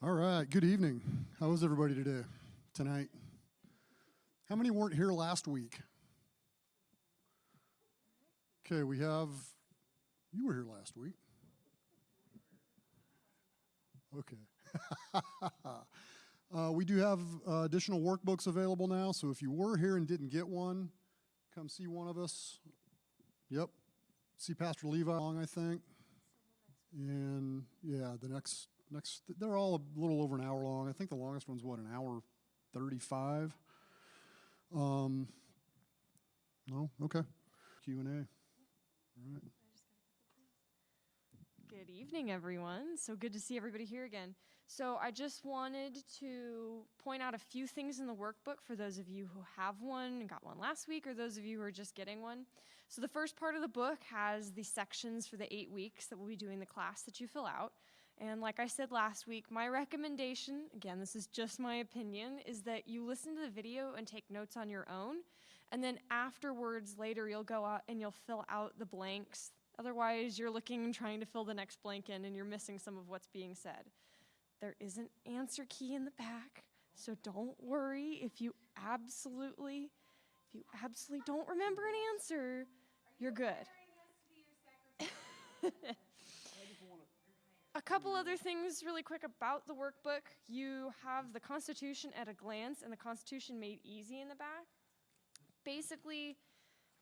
All right, good evening. How is everybody tonight? How many weren't here last week? Okay, you were here last week. Okay. We do have additional workbooks available now, so if you were here and didn't get one, come see one of us. Yep, see Pastor Levi along, I think. And yeah, the next, they're all a little over an hour long. I think the longest one's an hour 35. No, okay. Q&A. All right. Good evening, everyone. So good to see everybody here again. So I just wanted to point out a few things in the workbook for those of you who have one and got one last week, or those of you who are just getting one. So the first part of the book has the sections for the 8 weeks that we'll be doing the class that you fill out. And like I said last week, my recommendation, again, this is just my opinion, is that you listen to the video and take notes on your own. And then afterwards, later, you'll go out and you'll fill out the blanks. Otherwise, you're looking and trying to fill the next blank in, and you're missing some of what's being said. There is an answer key in the back, so don't worry if you absolutely don't remember an answer. You're good. A couple other things really quick about the workbook. You have the Constitution at a glance and the Constitution made easy in the back. Basically,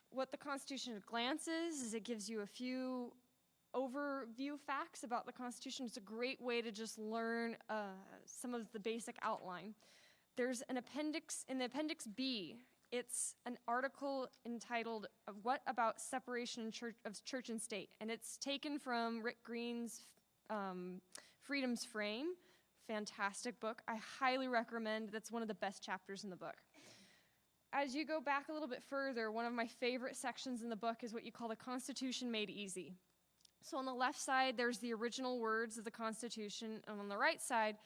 what the Constitution at a glance is it gives you a few overview facts about the Constitution. It's a great way to just learn some of the basic outline. There's an appendix, in the Appendix B, it's an article entitled, What About Separation of Church and State? And it's taken from Rick Green's Freedom's Frame. Fantastic book. I highly recommend. That's one of the best chapters in the book. As you go back a little bit further, one of my favorite sections in the book is what you call the Constitution Made Easy. So on the left side, there's the original words of the Constitution, and on the right side,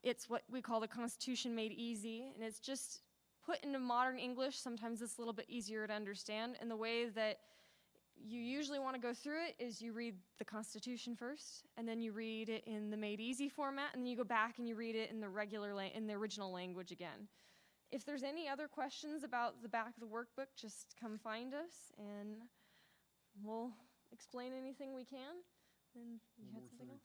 it's what we call the Constitution Made Easy, and it's just put into modern English. Sometimes it's a little bit easier to understand, and the way that you usually want to go through it is you read the Constitution first, and then you read it in the Made Easy format, and then you go back and you read it in the in the original language again. If there's any other questions about the back of the workbook, just come find us, and we'll explain anything we can. And you had something else?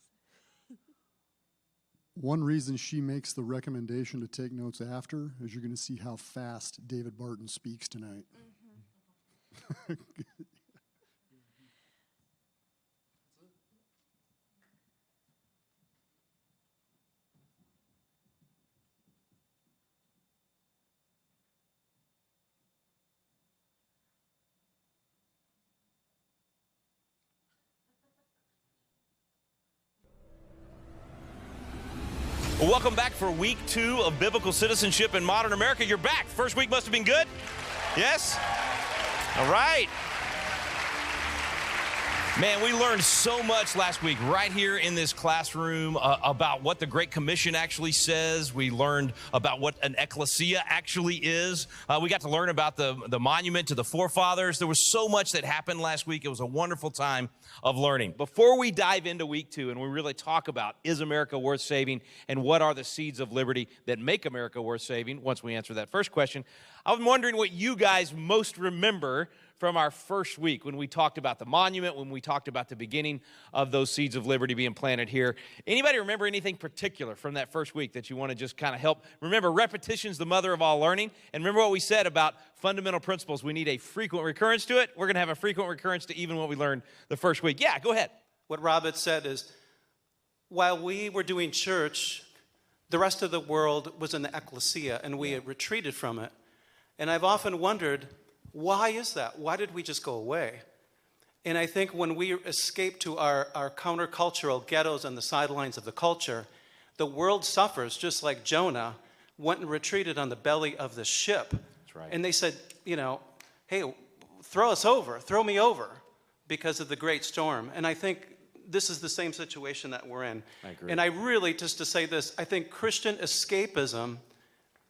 One reason she makes the recommendation to take notes after is you're going to see how fast David Barton speaks tonight. Mm-hmm. Well, welcome back for week 2 of Biblical Citizenship in Modern America. You're back. First week must have been good? Yes? All right. Man, we learned so much last week right here in this classroom about what the Great Commission actually says. We learned about what an ecclesia actually is. We got to learn about the monument to the forefathers. There was so much that happened last week. It was a wonderful time of learning. Before we dive into week 2 and we really talk about is America worth saving and what are the seeds of liberty that make America worth saving, once we answer that first question, I'm wondering what you guys most remember from our first week when we talked about the monument, when we talked about the beginning of those seeds of liberty being planted here. Anybody remember anything particular from that first week that you want to just kind of help? Remember, repetition's the mother of all learning. And remember what we said about fundamental principles. We need a frequent recurrence to it. We're going to have a frequent recurrence to even what we learned the first week. Yeah, go ahead. What Rob had said is, while we were doing church, the rest of the world was in the ecclesia, and we had retreated from it. And I've often wondered, why is that? Why did we just go away? And I think when we escape to our countercultural ghettos on the sidelines of the culture, the world suffers, just like Jonah went and retreated on the belly of the ship. That's right. And they said, hey, throw me over because of the great storm. And I think this is the same situation that we're in. I agree. And I really, just to say this, I think Christian escapism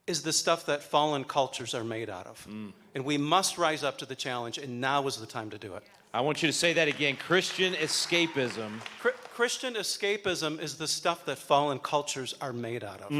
is the stuff that fallen cultures are made out of. And we must rise up to the challenge, and now is the time to do it. I want you to say that again. Christian escapism. Christian escapism is the stuff that fallen cultures are made out of.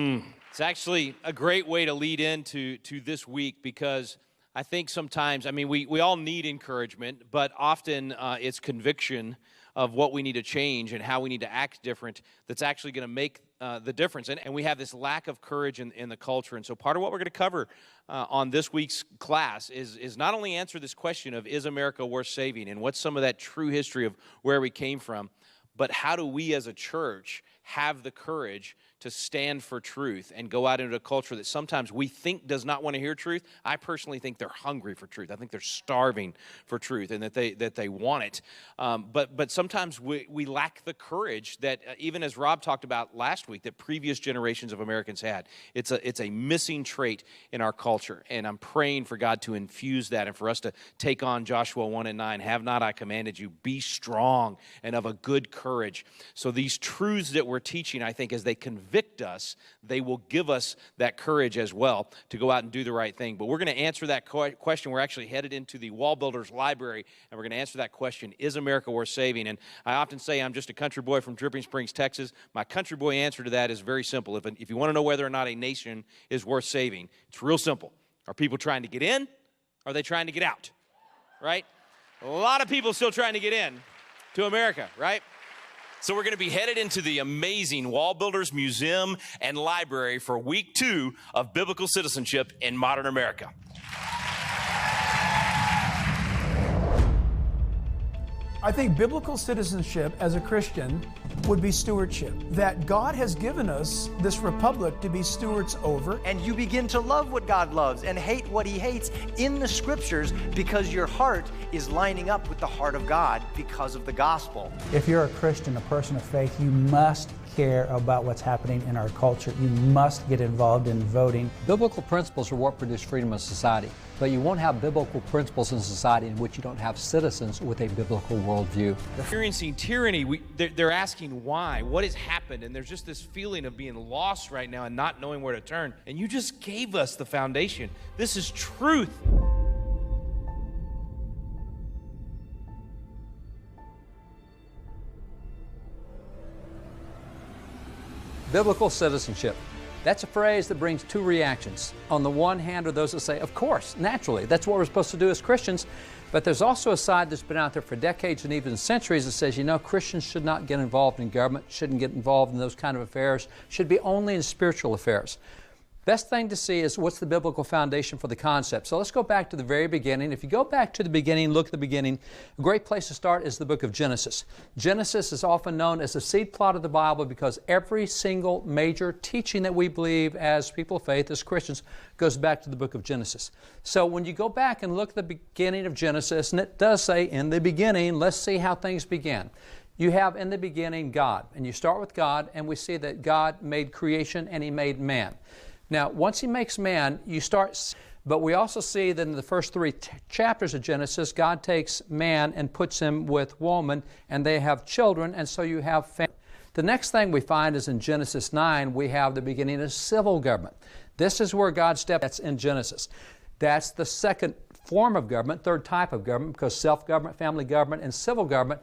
It's actually a great way to lead into this week, because I think sometimes, we all need encouragement, but often it's conviction of what we need to change and how we need to act different that's actually going to make the difference. And we have this lack of courage in the culture. And so part of what we're going to cover on this week's class is not only answer this question of, is America worth saving, and what's some of that true history of where we came from, but how do we as a church have the courage to stand for truth and go out into a culture that sometimes we think does not want to hear truth. I personally think they're hungry for truth. I think they're starving for truth, and that they want it. But sometimes we lack the courage that, even as Rob talked about last week, that previous generations of Americans had. It's a missing trait in our culture, and I'm praying for God to infuse that and for us to take on Joshua 1:9. Have not I commanded you? Be strong and of a good courage. So these truths that we're teaching, I think, as they convict us, they will give us that courage as well to go out and do the right thing. But we're going to answer that question. We're actually headed into the Wall Builders Library, and we're going to answer that question, is America worth saving? And I often say I'm just a country boy from Dripping Springs, Texas. My country boy answer to that is very simple. If you want to know whether or not a nation is worth saving, it's real simple. Are people trying to get in? Or are they trying to get out? Right? A lot of people still trying to get in to America, right? So we're going to be headed into the amazing Wall Builders Museum and Library for week 2 of Biblical Citizenship in Modern America. I think biblical citizenship as a Christian would be stewardship. That God has given us this republic to be stewards over. And you begin to love what God loves and hate what He hates in the Scriptures, because your heart is lining up with the heart of God because of the gospel. If you're a Christian, a person of faith, you must care about what's happening in our culture. You must get involved in voting. Biblical principles are what produce freedom of society, but you won't have biblical principles in society in which you don't have citizens with a biblical worldview. Experiencing tyranny, they're asking why, what has happened, and there's just this feeling of being lost right now and not knowing where to turn. And you just gave us the foundation. This is truth. Biblical citizenship. That's a phrase that brings two reactions. On the one hand are those that say, of course, naturally, that's what we're supposed to do as Christians. But there's also a side that's been out there for decades and even centuries that says, Christians should not get involved in government, shouldn't get involved in those kind of affairs, should be only in spiritual affairs. Best thing to see is what's the biblical foundation for the concept. So let's go back to the very beginning. If you go back to the beginning, look at the beginning, a great place to start is the book of Genesis. Genesis is often known as the seed plot of the Bible because every single major teaching that we believe as people of faith, as Christians, goes back to the book of Genesis. So when you go back and look at the beginning of Genesis, and it does say, in the beginning, let's see how things began. You have in the beginning God, and you start with God, and we see that God made creation and He made man. Now, once He makes man, you start, but we also see that in the first 3 chapters of Genesis, God takes man and puts him with woman, and they have children, and so you have family. The next thing we find is in Genesis 9, we have the beginning of civil government. This is where God steps. That's in Genesis. That's the second form of government, third type of government, because self-government, family government, and civil government.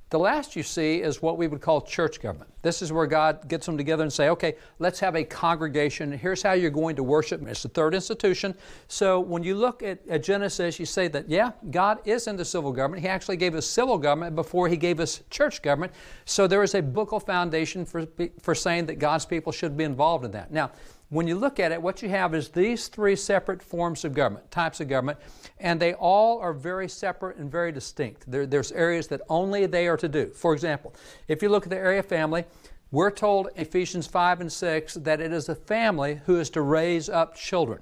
The last you see is what we would call church government. This is where God gets them together and say, okay, let's have a congregation. Here's how you're going to worship. It's the third institution. So when you look at Genesis, you say that, yeah, God is into civil government. He actually gave us civil government before He gave us church government. So there is a biblical foundation for saying that God's people should be involved in that. Now, when you look at it, what you have is these 3 separate forms of government, types of government, and they all are very separate and very distinct. There's areas that only they are to do. For example, if you look at the area of family, we're told in Ephesians 5 and 6 that it is the family who is to raise up children.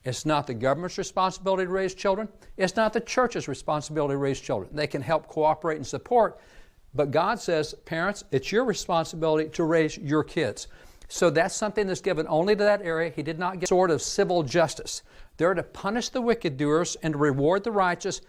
It's not the government's responsibility to raise children. It's not the church's responsibility to raise children. They can help cooperate and support, but God says, parents, it's your responsibility to raise your kids. So that's something that's given only to that area. He did not get sort of civil justice. They're to punish the wicked doers and to reward the righteous,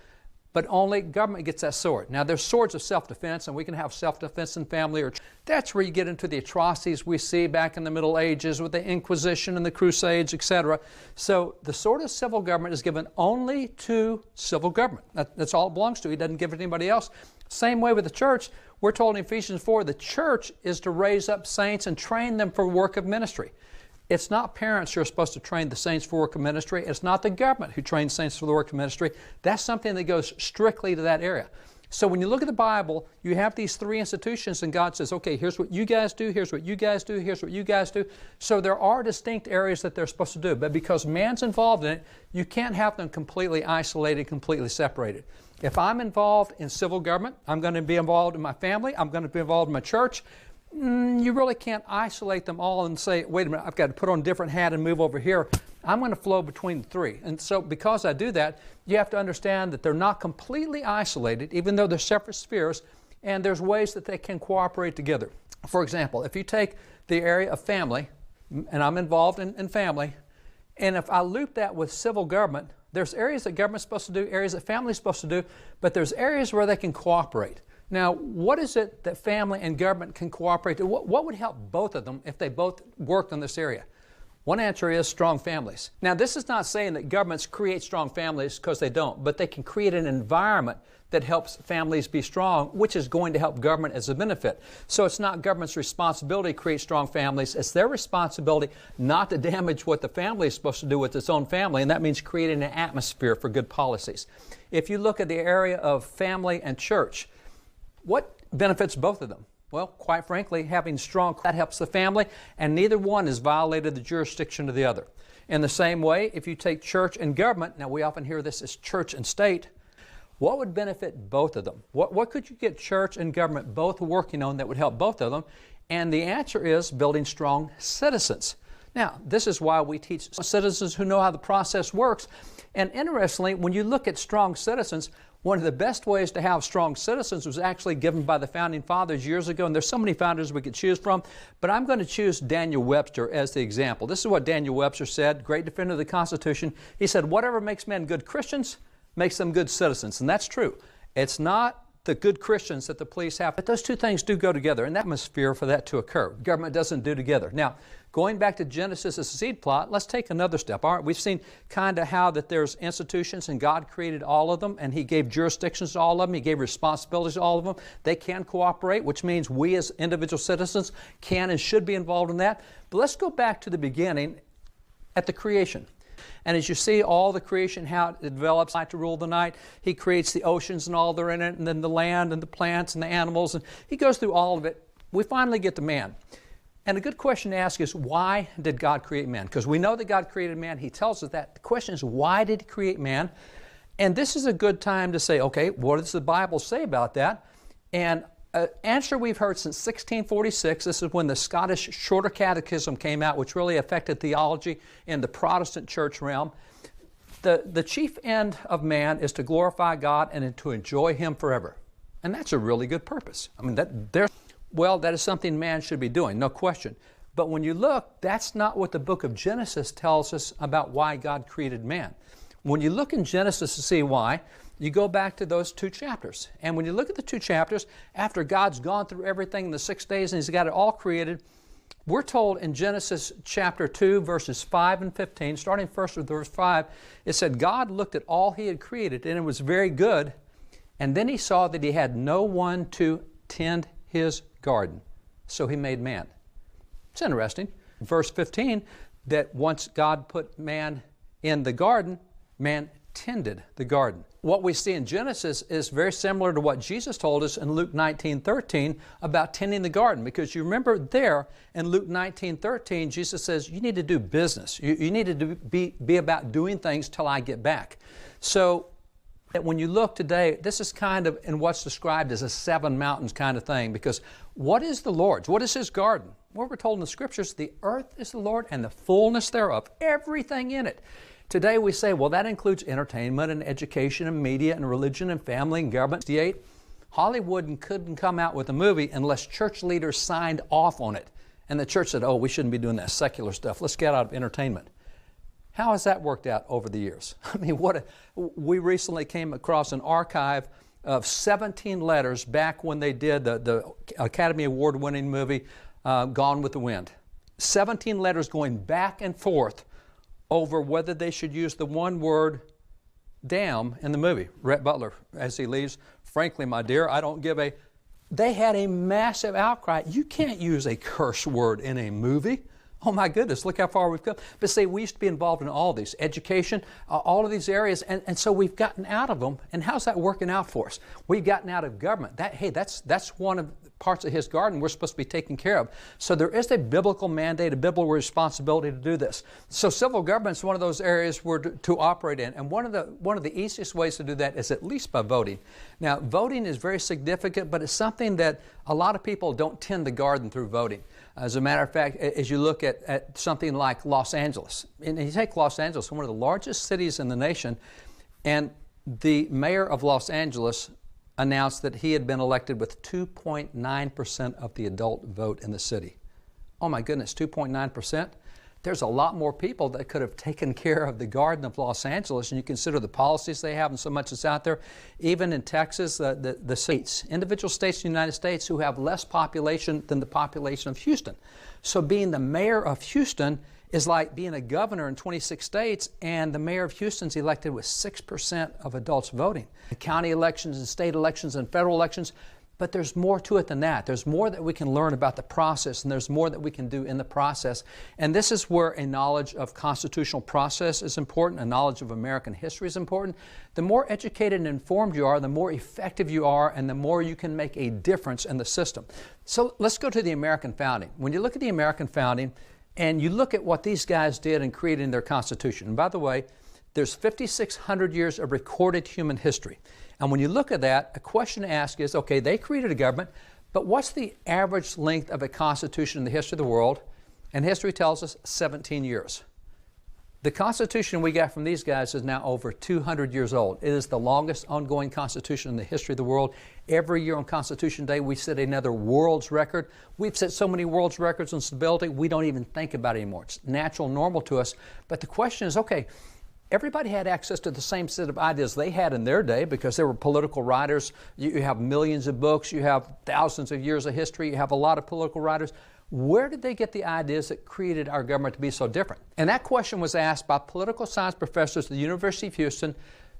but only government gets that sword. Now, there's swords of self-defense, and we can have self-defense in family. That's where you get into the atrocities we see back in the Middle Ages with the Inquisition and the Crusades, etc. So the sword of civil government is given only to civil government. That's all it belongs to. He doesn't give it to anybody else. Same way with the church. We're told in Ephesians 4 the church is to raise up saints and train them for work of ministry. It's not parents who are supposed to train the saints for work of ministry. It's not the government who trains saints for the work of ministry. That's something that goes strictly to that area. So when you look at the Bible, you have these three institutions, and God says, okay, here's what you guys do, here's what you guys do, here's what you guys do. So there are distinct areas that they're supposed to do, but because man's involved in it, you can't have them completely isolated, completely separated. If I'm involved in civil government, I'm going to be involved in my family, I'm going to be involved in my church. You really can't isolate them all and say, wait a minute, I've got to put on a different hat and move over here. I'm going to flow between the three. And so because I do that, you have to understand that they're not completely isolated, even though they're separate spheres, and there's ways that they can cooperate together. For example, if you take the area of family, and I'm involved in family, and if I loop that with civil government, there's areas that government's supposed to do, areas that family's supposed to do, but there's areas where they can cooperate. Now, what is it that family and government can cooperate to? What would help both of them if they both worked in this area? One answer is strong families. Now, this is not saying that governments create strong families, because they don't, but they can create an environment that helps families be strong, which is going to help government as a benefit. So it's not government's responsibility to create strong families. It's their responsibility not to damage what the family is supposed to do with its own family, and that means creating an atmosphere for good policies. If you look at the area of family and church, what benefits both of them? Well, quite frankly, having strong, that helps the family, and neither one has violated the jurisdiction of the other. In the same way, if you take church and government, now we often hear this as church and state, what would benefit both of them? What could you get church and government both working on that would help both of them? And the answer is building strong citizens. Now, this is why we teach citizens who know how the process works. And interestingly, when you look at strong citizens, one of the best ways to have strong citizens was actually given by the Founding Fathers years ago, and there's so many founders we could choose from, but I'm going to choose Daniel Webster as the example. This is what Daniel Webster said, great defender of the Constitution. He said, whatever makes men good Christians makes them good citizens, and that's true. It's not the good Christians that the police have, but those two things do go together, and that atmosphere for that to occur. Government doesn't do together. Now, going back to Genesis as a seed plot, let's take another step. All right, we've seen kind of how that there's institutions and God created all of them, and He gave jurisdictions to all of them. He gave responsibilities to all of them. They can cooperate, which means we as individual citizens can and should be involved in that. But let's go back to the beginning at the creation. And as you see all the creation, how it develops, light to rule the night, He creates the oceans and all that are in it, and then the land and the plants and the animals, and He goes through all of it. We finally get to man. And a good question to ask is, why did God create man? Because we know that God created man. He tells us that. The question is, why did He create man? And this is a good time to say, okay, what does the Bible say about that? And an answer we've heard since 1646, this is when the Scottish Shorter Catechism came out, which really affected theology in the Protestant church realm. The chief end of man is to glorify God and to enjoy Him forever. And that's a really good purpose. I mean, that is something man should be doing, no question. But when you look, that's not what the book of Genesis tells us about why God created man. When you look in Genesis to see why, you go back to those 2 chapters. And when you look at the 2 chapters, after God's gone through everything in the 6 days and He's got it all created, we're told in Genesis chapter 2, verses 5 and 15, starting first with verse 5, it said, God looked at all He had created, and it was very good. And then He saw that He had no one to tend His garden. So He made man. It's interesting. Verse 15, that once God put man in the garden, man tended the garden. What we see in Genesis is very similar to what Jesus told us in Luke 19:13 about tending the garden. Because you remember there in Luke 19:13, Jesus says, you need to do business. You need to be about doing things till I get back. So that when you look today, this is kind of in what's described as a 7 mountains kind of thing. Because what is the Lord's? What is His garden? Well, we're told in the Scriptures, the earth is the Lord and the fullness thereof, everything in it. Today we say, well, that includes entertainment and education and media and religion and family and government. Hollywood couldn't come out with a movie unless church leaders signed off on it. And the church said, oh, we shouldn't be doing that secular stuff. Let's get out of entertainment. How has that worked out over the years? I mean, we recently came across an archive of 17 letters back when they did the Academy Award-winning movie Gone with the Wind. 17 letters going back and forth over whether they should use the one word damn in the movie. Rhett Butler, as he leaves, frankly, my dear, I don't give a they had a massive outcry. You can't use a curse word in a movie. Oh my goodness, look how far we've come. But see, we used to be involved in all these, education, all of these areas, and so we've gotten out of them. And how's that working out for us? We've gotten out of government. That's one of the parts of His garden we're supposed to be taking care of. So there is a biblical mandate, a biblical responsibility to do this. So civil government is one of those areas we're to operate in. And one of the easiest ways to do that is at least by voting. Now, voting is very significant, but it's something that a lot of people don't tend the garden through voting. As a matter of fact, as you look at something like Los Angeles, and you take Los Angeles, one of the largest cities in the nation, and the mayor of Los Angeles announced that he had been elected with 2.9% of the adult vote in the city. Oh my goodness, 2.9%? There's a lot more people that could have taken care of the garden of Los Angeles, and you consider the policies they have and so much that's out there. Even in Texas, the states, individual states in the United States who have less population than the population of Houston. So being the mayor of Houston is like being a governor in 26 states, and the mayor of Houston's elected with 6% of adults voting. The county elections and state elections and federal elections, but there's more to it than that. There's more that we can learn about the process, and there's more that we can do in the process. And this is where a knowledge of constitutional process is important, a knowledge of American history is important. The more educated and informed you are, the more effective you are, and the more you can make a difference in the system. So let's go to the American founding. When you look at the American founding, and you look at what these guys did in creating their Constitution. And by the way, there's 5,600 years of recorded human history. And when you look at that, a question to ask is, okay, they created a government, but what's the average length of a Constitution in the history of the world? And history tells us 17 years. The Constitution we got from these guys is now over 200 years old. It is the longest ongoing Constitution in the history of the world. Every year on Constitution Day, we set another world's record. We've set so many world's records on stability, we don't even think about it anymore. It's natural, normal to us. But the question is, okay, everybody had access to the same set of ideas they had in their day because they were political writers. You have millions of books, you have thousands of years of history, you have a lot of political writers. Where did they get the ideas that created our government to be so different? And that question was asked by political science professors at the University of Houston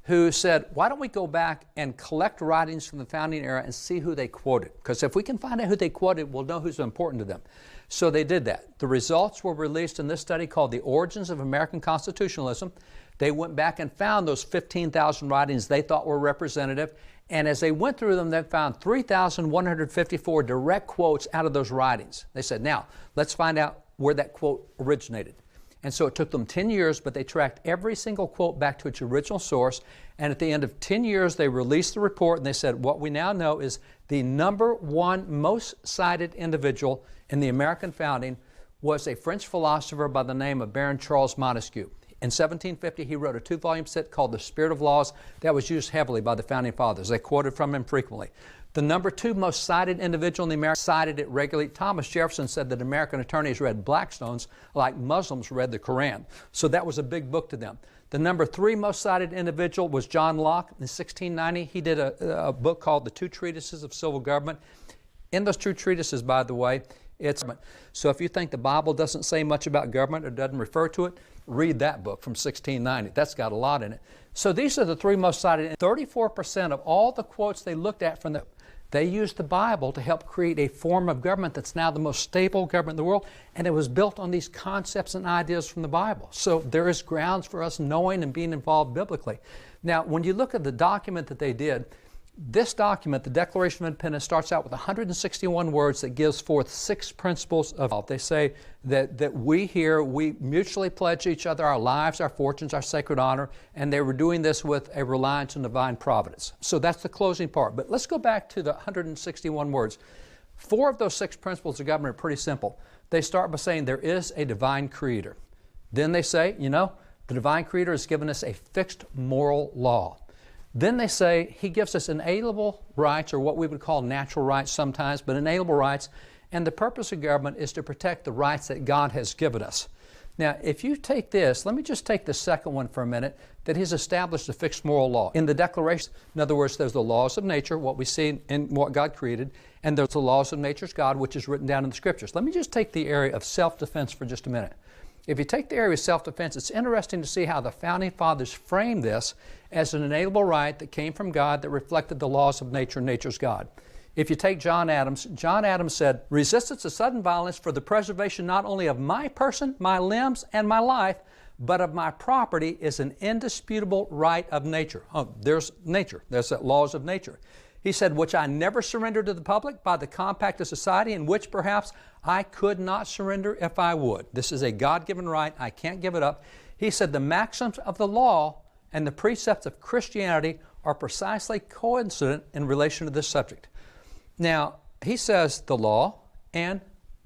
who said, why don't we go back and collect writings from the founding era and see who they quoted? Because if we can find out who they quoted, we'll know who's important to them. So they did that. The results were released in this study called The Origins of American Constitutionalism. They went back and found those 15,000 writings they thought were representative. And as they went through them, they found 3,154 direct quotes out of those writings. They said, now, let's find out where that quote originated. And so it took them 10 years, but they tracked every single quote back to its original source. And at the end of 10 years, they released the report, and they said, what we now know is the number one most cited individual in the American founding was a French philosopher by the name of Baron Charles Montesquieu. In 1750, he wrote a 2-volume set called The Spirit of Laws that was used heavily by the Founding Fathers. They quoted from him frequently. The number 2 most cited individual in the American cited it regularly. Thomas Jefferson said that American attorneys read Blackstone's like Muslims read the Quran. So that was a big book to them. The number 3 most cited individual was John Locke. In 1690, he did a book called The Two Treatises of Civil Government. In those 2 treatises, by the way, it's so if you think the Bible doesn't say much about government or doesn't refer to it, read that book from 1690. That's got a lot in it. So these are the 3 most cited. 34% of all the quotes they looked at from they used the Bible to help create a form of government that's now the most stable government in the world, and it was built on these concepts and ideas from the Bible. So there is grounds for us knowing and being involved biblically. Now, when you look at the document that they did, this document, the Declaration of Independence, starts out with 161 words that gives forth 6 principles of. They say that we mutually pledge each other our lives, our fortunes, our sacred honor, and they were doing this with a reliance on divine providence. So that's the closing part. But let's go back to the 161 words. 4 of those 6 principles of government are pretty simple. They start by saying there is a divine creator. Then they say, the divine creator has given us a fixed moral law. Then they say he gives us inalienable rights, or what we would call natural rights sometimes, but inalienable rights, and the purpose of government is to protect the rights that God has given us. Now, if you take this, let me just take the second one for a minute, that he's established a fixed moral law. In the Declaration, in other words, there's the laws of nature, what we see in what God created, and there's the laws of nature's God, which is written down in the Scriptures. Let me just take the area of self-defense for just a minute. If you take the area of self-defense, it's interesting to see how the Founding Fathers framed this as an inalienable right that came from God that reflected the laws of nature and nature's God. If you take John Adams said, resistance to sudden violence for the preservation not only of my person, my limbs, and my life, but of my property is an indisputable right of nature. Oh, there's nature. There's the laws of nature. He said, which I never surrendered to the public by the compact of society, in which perhaps I could not surrender if I would. This is a God-given right. I can't give it up. He said, the maxims of the law and the precepts of Christianity are precisely coincident in relation to this subject. Now, he says the law and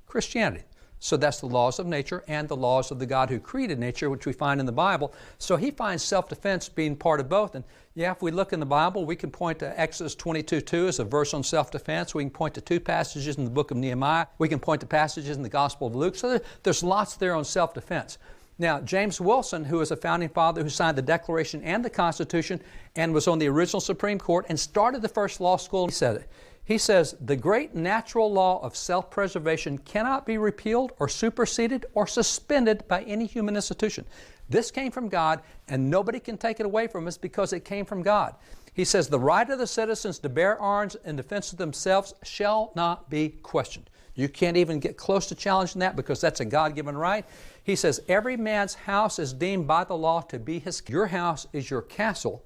Christianity. So that's the laws of nature and the laws of the God who created nature, which we find in the Bible. So he finds self-defense being part of both. And yeah, if we look in the Bible, we can point to Exodus 22:2 as a verse on self-defense. We can point to 2 passages in the book of Nehemiah. We can point to passages in the Gospel of Luke. So there's lots there on self-defense. Now, James Wilson, who was a founding father who signed the Declaration and the Constitution and was on the original Supreme Court and started the first law school, he said it. He says, the great natural law of self-preservation cannot be repealed or superseded or suspended by any human institution. This came from God, and nobody can take it away from us because it came from God. He says, the right of the citizens to bear arms in defense of themselves shall not be questioned. You can't even get close to challenging that because that's a God-given right. He says, every man's house is deemed by the law to be his. Your house is your castle.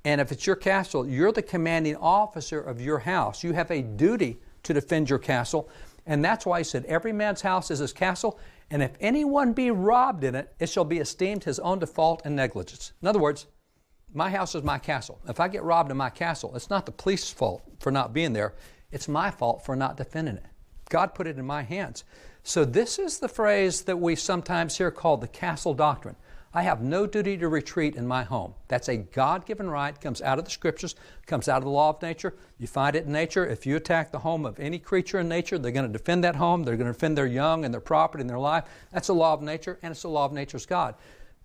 And if it's your castle, you're the commanding officer of your house. You have a duty to defend your castle. And that's why he said, every man's house is his castle. And if anyone be robbed in it, it shall be esteemed his own default and negligence. In other words, my house is my castle. If I get robbed in my castle, it's not the police's fault for not being there. It's my fault for not defending it. God put it in my hands. So this is the phrase that we sometimes hear called the Castle Doctrine. I have no duty to retreat in my home. That's a God-given right, comes out of the Scriptures, comes out of the law of nature. You find it in nature. If you attack the home of any creature in nature, they're going to defend that home. They're going to defend their young and their property and their life. That's a law of nature, and it's a law of nature's God.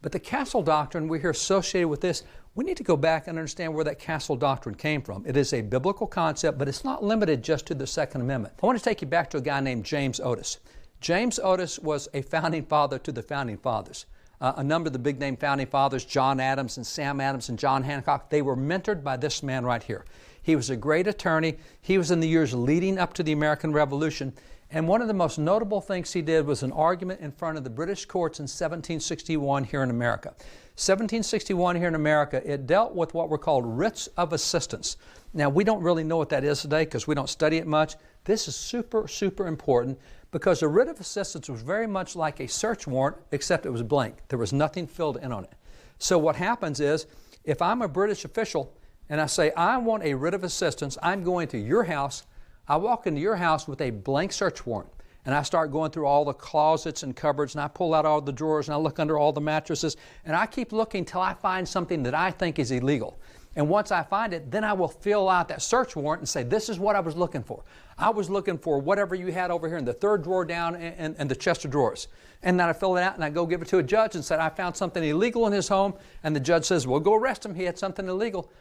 But the Castle Doctrine we hear associated with this, we need to go back and understand where that Castle Doctrine came from. It is a biblical concept, but it's not limited just to the Second Amendment. I want to take you back to a guy named James Otis. James Otis was a founding father to the Founding Fathers. A number of the big-name Founding Fathers, John Adams and Sam Adams and John Hancock, they were mentored by this man right here. He was a great attorney. He was in the years leading up to the American Revolution. And one of the most notable things he did was an argument in front of the British courts in 1761 here in America. 1761 here in America, it dealt with what were called writs of assistance. Now, we don't really know what that is today because we don't study it much. This is super, super important because a writ of assistance was very much like a search warrant, except it was blank. There was nothing filled in on it. So what happens is, if I'm a British official and I say, I want a writ of assistance, I'm going to your house, I walk into your house with a blank search warrant. And I start going through all the closets and cupboards, and I pull out all the drawers, and I look under all the mattresses, and I keep looking till I find something that I think is illegal. And once I find it, then I will fill out that search warrant and say, this is what I was looking for. I was looking for whatever you had over here in the third drawer down in the chest of drawers. And then I fill it out and I go give it to a judge and said, I found something illegal in his home. And the judge says, well, go arrest him. He had something illegal.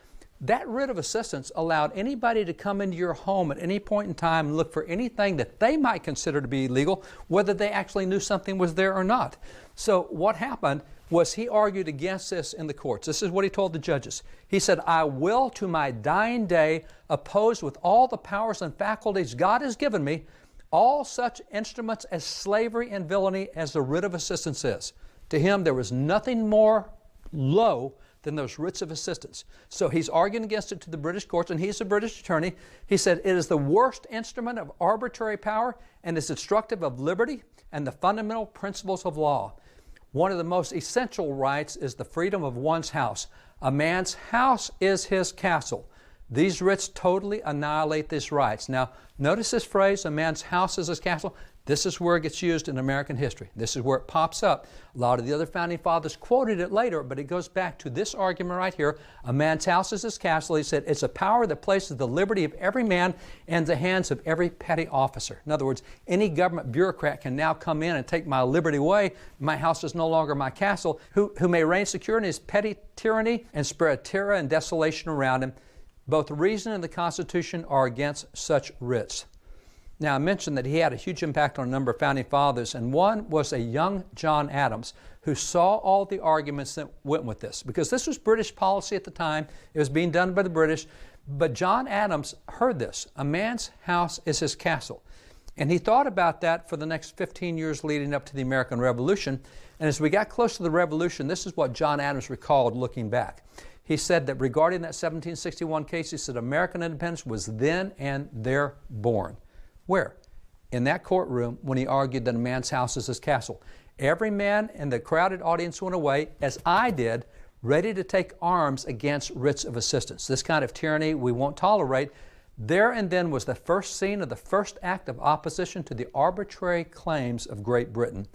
That writ of assistance allowed anybody to come into your home at any point in time and look for anything that they might consider to be illegal, whether they actually knew something was there or not. So what happened was he argued against this in the courts. This is what he told the judges. He said, I will to my dying day oppose with all the powers and faculties God has given me all such instruments as slavery and villainy as the writ of assistance is. To him, there was nothing more low than those writs of assistance. So he's arguing against it to the British courts, and he's a British attorney. He said, it is the worst instrument of arbitrary power and is destructive of liberty and the fundamental principles of law. One of the most essential rights is the freedom of one's house. A man's house is his castle. These writs totally annihilate these rights. Now, notice this phrase, a man's house is his castle. This is where it gets used in American history. This is where it pops up. A lot of the other Founding Fathers quoted it later, but it goes back to this argument right here. A man's house is his castle. He said, it's a power that places the liberty of every man in the hands of every petty officer. In other words, any government bureaucrat can now come in and take my liberty away. My house is no longer my castle. Who may reign secure in his petty tyranny and spread terror and desolation around him. Both reason and the Constitution are against such writs. Now, I mentioned that he had a huge impact on a number of Founding Fathers, and one was a young John Adams who saw all the arguments that went with this. Because this was British policy at the time. It was being done by the British. But John Adams heard this. A man's house is his castle. And he thought about that for the next 15 years leading up to the American Revolution. And as we got close to the Revolution, this is what John Adams recalled looking back. He said that regarding that 1761 case, he said American independence was then and there born. Where? In that courtroom when he argued that a man's house is his castle. Every man in the crowded audience went away, as I did, ready to take arms against writs of assistance. This kind of tyranny we won't tolerate. There and then was the first scene of the first act of opposition to the arbitrary claims of Great Britain.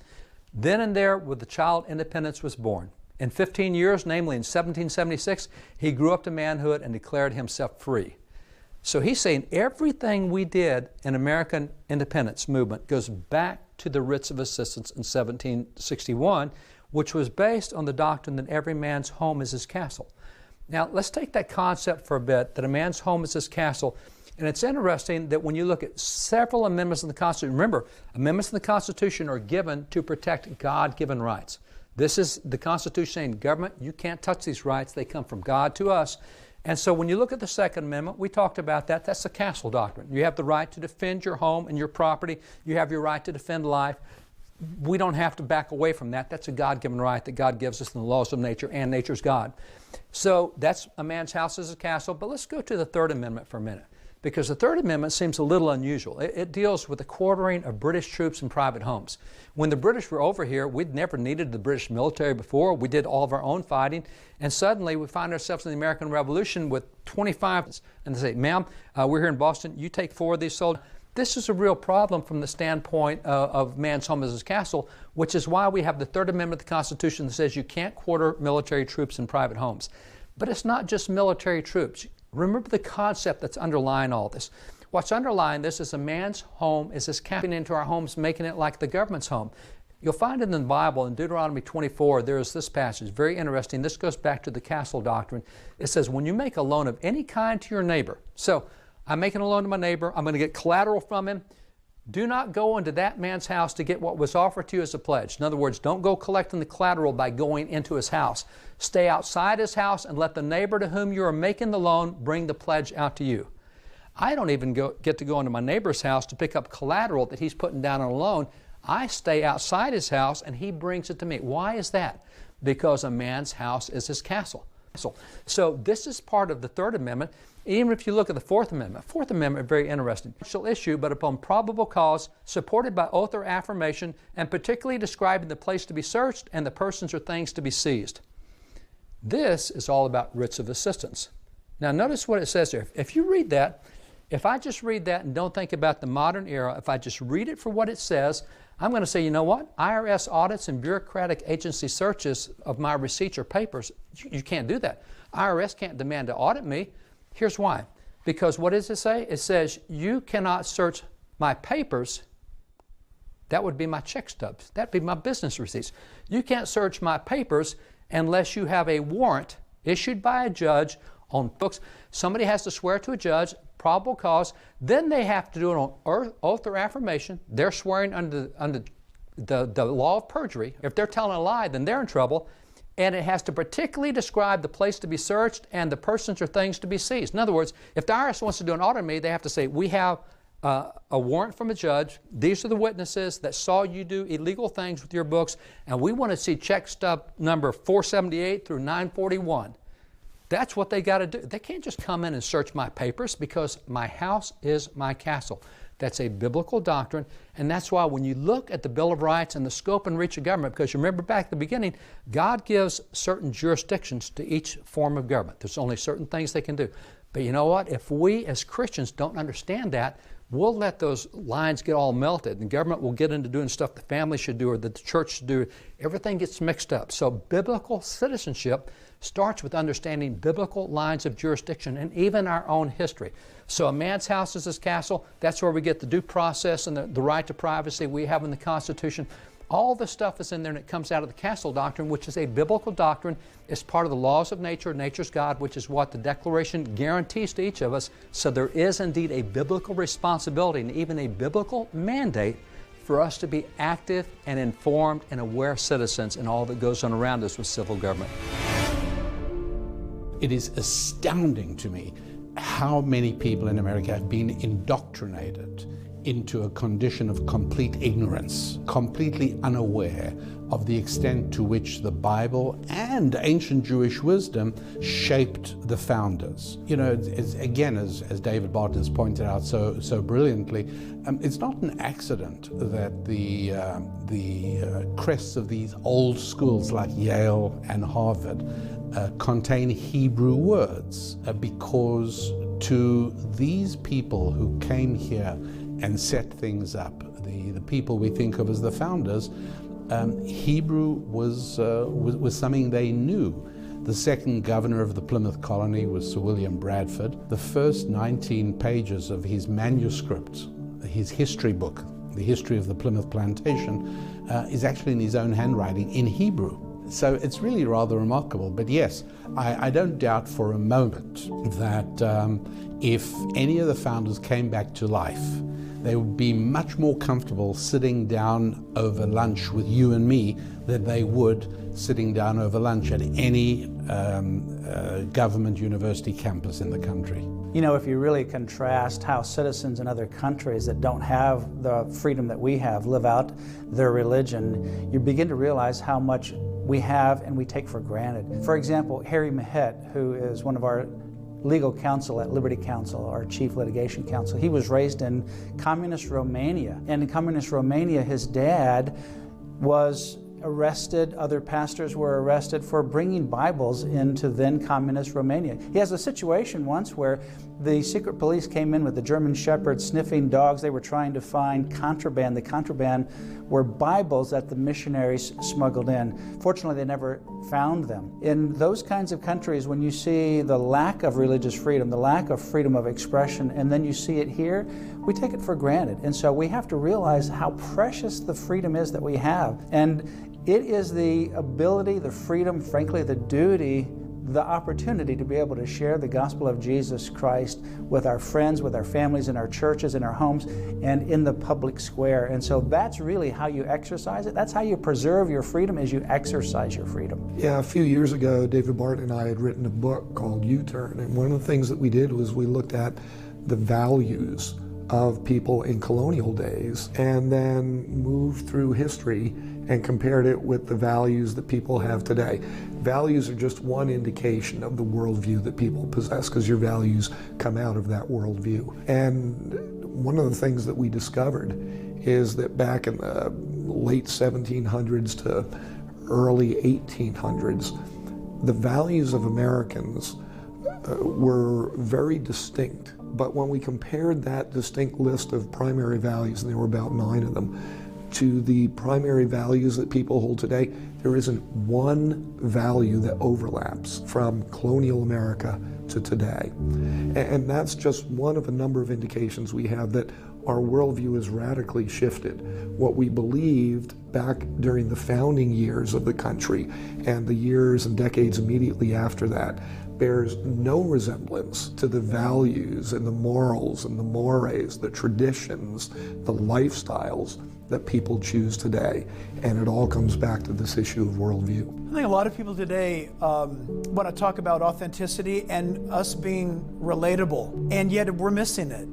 Then and there where the child independence was born. In 15 years, namely in 1776, he grew up to manhood and declared himself free. So he's saying everything we did in American independence movement goes back to the writs of assistance in 1761, which was based on the doctrine that every man's home is his castle. Now, let's take that concept for a bit, that a man's home is his castle. And it's interesting that when you look at several amendments in the Constitution, remember, amendments in the Constitution are given to protect God-given rights. This is the Constitution saying, government, you can't touch these rights. They come from God to us. And so when you look at the Second Amendment, we talked about that. That's the Castle Doctrine. You have the right to defend your home and your property. You have your right to defend life. We don't have to back away from that. That's a God-given right that God gives us in the laws of nature, and nature's God. So that's a man's house is a castle. But let's go to the Third Amendment for a minute, because the Third Amendment seems a little unusual. It deals with the quartering of British troops in private homes. When the British were over here, we'd never needed the British military before. We did all of our own fighting. And suddenly we find ourselves in the American Revolution with 25, and they say, ma'am, we're here in Boston. You take 4 of these soldiers. This is a real problem from the standpoint of man's home as his castle, which is why we have the Third Amendment of the Constitution that says you can't quarter military troops in private homes. But it's not just military troops. Remember the concept that's underlying all this. What's underlying this is a man's home is his castle into our homes, making it like the government's home. You'll find it in the Bible, in Deuteronomy 24, there is this passage, very interesting. This goes back to the Castle Doctrine. It says, when you make a loan of any kind to your neighbor, so I'm making a loan to my neighbor, I'm going to get collateral from him, do not go into that man's house to get what was offered to you as a pledge. In other words, don't go collecting the collateral by going into his house. Stay outside his house and let the neighbor to whom you are making the loan bring the pledge out to you. I don't even get to go into my neighbor's house to pick up collateral that he's putting down on a loan. I stay outside his house and he brings it to me. Why is that? Because a man's house is his castle. So this is part of the Third Amendment. Even if you look at the Fourth Amendment, Fourth Amendment, very interesting. Issue, but upon probable cause, supported by oath or affirmation, and particularly describing the place to be searched and the persons or things to be seized. This is all about writs of assistance. Now notice what it says there. If you read that, if I just read that and don't think about the modern era, if I just read it for what it says, I'm going to say, you know what? IRS audits and bureaucratic agency searches of my receipts or papers, you can't do that. IRS can't demand to audit me. Here's why. Because what does it say? It says, you cannot search my papers. That would be my check stubs. That'd be my business receipts. You can't search my papers unless you have a warrant issued by a judge on books. Somebody has to swear to a judge, probable cause. Then they have to do it on oath or affirmation. They're swearing under the law of perjury. If they're telling a lie, then they're in trouble. And it has to particularly describe the place to be searched and the persons or things to be seized. In other words, if the IRS wants to do an audit on me, they have to say, we have a warrant from a judge. These are the witnesses that saw you do illegal things with your books, and we want to see check stub number 478 through 941. That's what they got to do. They can't just come in and search my papers because my house is my castle. That's a biblical doctrine, and that's why when you look at the Bill of Rights and the scope and reach of government, because you remember back at the beginning, God gives certain jurisdictions to each form of government. There's only certain things they can do. But you know what? If we as Christians don't understand that, we'll let those lines get all melted, and government will get into doing stuff the family should do or that the church should do. Everything gets mixed up. So biblical citizenship starts with understanding biblical lines of jurisdiction and even our own history. So a man's house is his castle. That's where we get the due process and the right to privacy we have in the Constitution. All the stuff is in there, and it comes out of the Castle Doctrine, which is a biblical doctrine. It's part of the laws of nature, nature's God, which is what the Declaration guarantees to each of us. So there is indeed a biblical responsibility and even a biblical mandate for us to be active and informed and aware citizens in all that goes on around us with civil government. It is astounding to me how many people in America have been indoctrinated into a condition of complete ignorance, completely unaware of the extent to which the Bible and ancient Jewish wisdom shaped the founders. You know, again, as David Barton has pointed out so brilliantly, it's not an accident that the crests of these old schools like Yale and Harvard contain Hebrew words, because to these people who came here and set things up, the people we think of as the founders, Hebrew was something they knew. The second governor of the Plymouth colony was Sir William Bradford. The first 19 pages of his manuscript, his history book, the history of the Plymouth plantation, is actually in his own handwriting in Hebrew. So it's really rather remarkable. But yes, I don't doubt for a moment that if any of the founders came back to life, they would be much more comfortable sitting down over lunch with you and me than they would sitting down over lunch at any government university campus in the country. You know, if you really contrast how citizens in other countries that don't have the freedom that we have live out their religion, you begin to realize how much we have and we take for granted. For example, Harry Mahet, who is one of our legal counsel at Liberty Counsel, our chief litigation counsel, he was raised in communist Romania. And in communist Romania, his dad was arrested, other pastors were arrested for bringing Bibles into then communist Romania. He has a situation once where the secret police came in with the German Shepherds sniffing dogs. They were trying to find contraband. The contraband were Bibles that the missionaries smuggled in. Fortunately, they never found them. In those kinds of countries, when you see the lack of religious freedom, the lack of freedom of expression, and then you see it here, we take it for granted. And so we have to realize how precious the freedom is that we have. And it is the ability, the freedom, frankly, the duty, the opportunity to be able to share the gospel of Jesus Christ with our friends, with our families, in our churches, in our homes, and in the public square. And so that's really how you exercise it. That's how you preserve your freedom, is you exercise your freedom. Yeah, a few years ago, David Barton and I had written a book called U-Turn. And one of the things that we did was we looked at the values of people in colonial days and then moved through history and compared it with the values that people have today. Values are just one indication of the worldview that people possess, because your values come out of that worldview. And one of the things that we discovered is that back in the late 1700s to early 1800s, the values of Americans were very distinct. But when we compared that distinct list of primary values, and there were about 9 of them, to the primary values that people hold today, there isn't one value that overlaps from colonial America to today. And that's just one of a number of indications we have that our worldview has radically shifted. What we believed back during the founding years of the country and the years and decades immediately after that bears no resemblance to the values and the morals and the mores, the traditions, the lifestyles that people choose today. And it all comes back to this issue of worldview. I think a lot of people today want to talk about authenticity and us being relatable, and yet we're missing it.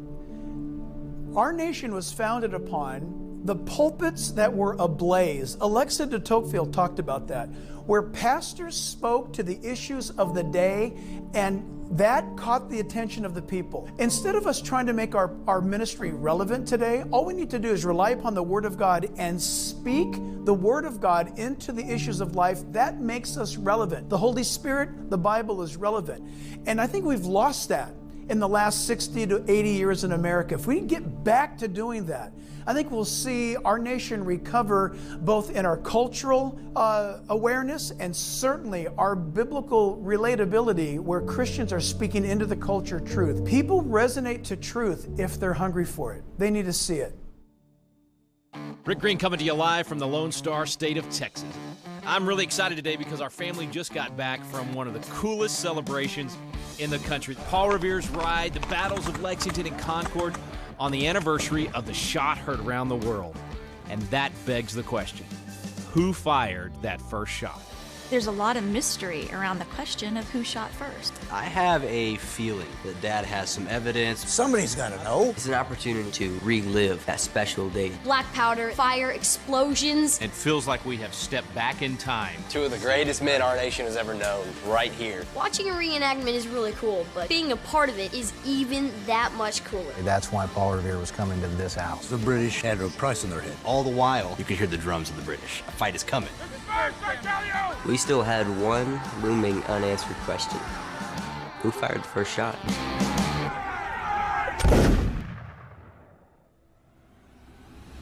Our nation was founded upon the pulpits that were ablaze. Alexa de Tocqueville talked about that, where pastors spoke to the issues of the day, and that caught the attention of the people. Instead of us trying to make our ministry relevant today, all we need to do is rely upon the Word of God and speak the Word of God into the issues of life. That makes us relevant. The Holy Spirit, the Bible is relevant. And I think we've lost that in the last 60 to 80 years in America. If we get back to doing that, I think we'll see our nation recover both in our cultural awareness and certainly our biblical relatability, where Christians are speaking into the culture truth. People resonate to truth if they're hungry for it. They need to see it. Rick Green coming to you live from the Lone Star State of Texas. I'm really excited today because our family just got back from one of the coolest celebrations in the country. Paul Revere's ride, the battles of Lexington and Concord, on the anniversary of the shot heard around the world. And that begs the question, who fired that first shot? There's a lot of mystery around the question of who shot first. I have a feeling that Dad has some evidence. Somebody's got to know. It's an opportunity to relive that special day. Black powder, fire, explosions. It feels like we have stepped back in time. Two of the greatest men our nation has ever known, right here. Watching a reenactment is really cool, but being a part of it is even that much cooler. That's why Paul Revere was coming to this house. The British had a price on their head. All the while, you could hear the drums of the British. A fight is coming. We still had one looming unanswered question. Who fired the first shot?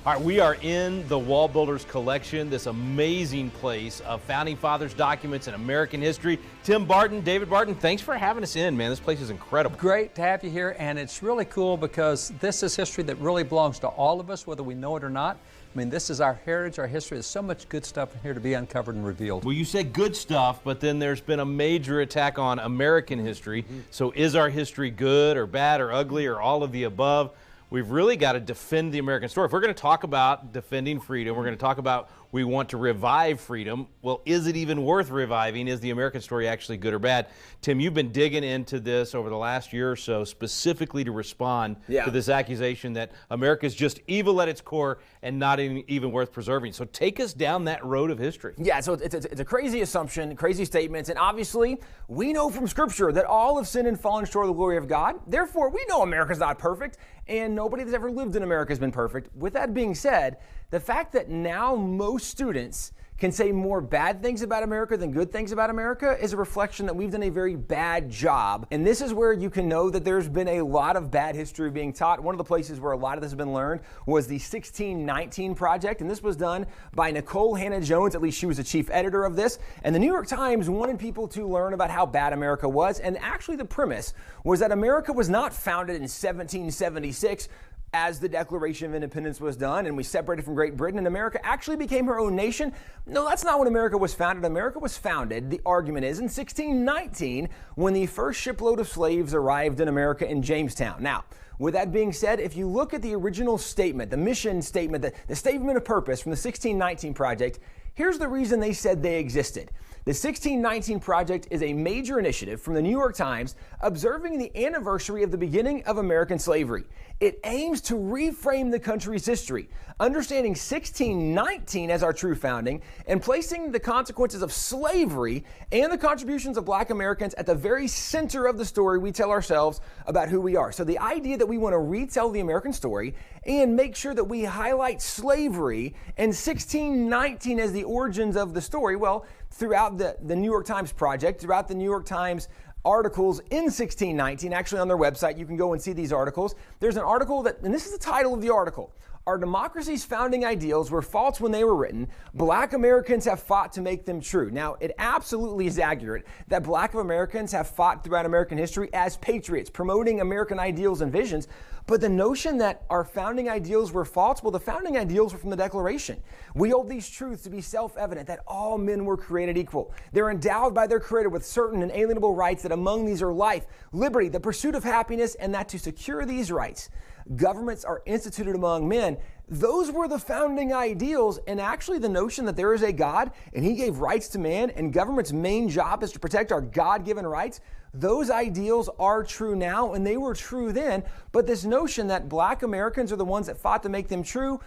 All right, we are in the Wall Builders Collection, this amazing place of Founding Fathers documents and American history. Tim Barton, David Barton, thanks for having us in, man. This place is incredible. Great to have you here, and it's really cool because this is history that really belongs to all of us, whether we know it or not. I mean, this is our heritage, our history. There's so much good stuff in here to be uncovered and revealed. Well, you said good stuff, but then there's been a major attack on American history. So is our history good or bad or ugly or all of the above? We've really got to defend the American story. If we're going to talk about defending freedom, we're going to talk about we want to revive freedom. Well, is it even worth reviving? Is the American story actually good or bad? Tim, you've been digging into this over the last year or so, specifically to respond to this accusation that America is just evil at its core and not even worth preserving. So take us down that road of history. Yeah, so it's a crazy assumption, crazy statements, and obviously we know from Scripture that all have sinned and fallen short of the glory of God. Therefore, we know America's not perfect, and nobody that's ever lived in America has been perfect. With that being said, the fact that now most students can say more bad things about America than good things about America is a reflection that we've done a very bad job. And this is where you can know that there's been a lot of bad history being taught. One of the places where a lot of this has been learned was the 1619 Project, and this was done by Nicole Hannah-Jones. At least she was the chief editor of this. And the New York Times wanted people to learn about how bad America was. And actually the premise was that America was not founded in 1776 as the Declaration of Independence was done and we separated from Great Britain and America actually became her own nation. No, that's not when America was founded. America was founded, the argument is, in 1619 when the first shipload of slaves arrived in America in Jamestown. Now, with that being said, if you look at the original statement, the mission statement, the statement of purpose from the 1619 Project, here's the reason they said they existed. The 1619 Project is a major initiative from the New York Times observing the anniversary of the beginning of American slavery. It aims to reframe the country's history, understanding 1619 as our true founding and placing the consequences of slavery and the contributions of Black Americans at the very center of the story we tell ourselves about who we are. So the idea that we want to retell the American story and make sure that we highlight slavery and 1619 as the origins of the story, well, throughout the New York Times Project, throughout the New York Times articles in 1619, actually on their website, you can go and see these articles. There's an article that, and this is the title of the article, Our Democracy's Founding Ideals Were False When They Were Written. Black Americans Have Fought to Make Them True. Now, it absolutely is accurate that Black Americans have fought throughout American history as patriots, promoting American ideals and visions. But the notion that our founding ideals were false, well, the founding ideals were from the Declaration. We hold these truths to be self-evident that all men were created equal. They're endowed by their Creator with certain inalienable rights, that among these are life, liberty, the pursuit of happiness, and that to secure these rights, governments are instituted among men. Those were the founding ideals, and actually the notion that there is a God and He gave rights to man and government's main job is to protect our God-given rights. Those ideals are true now, and they were true then, but this notion that Black Americans are the ones that fought to make them true,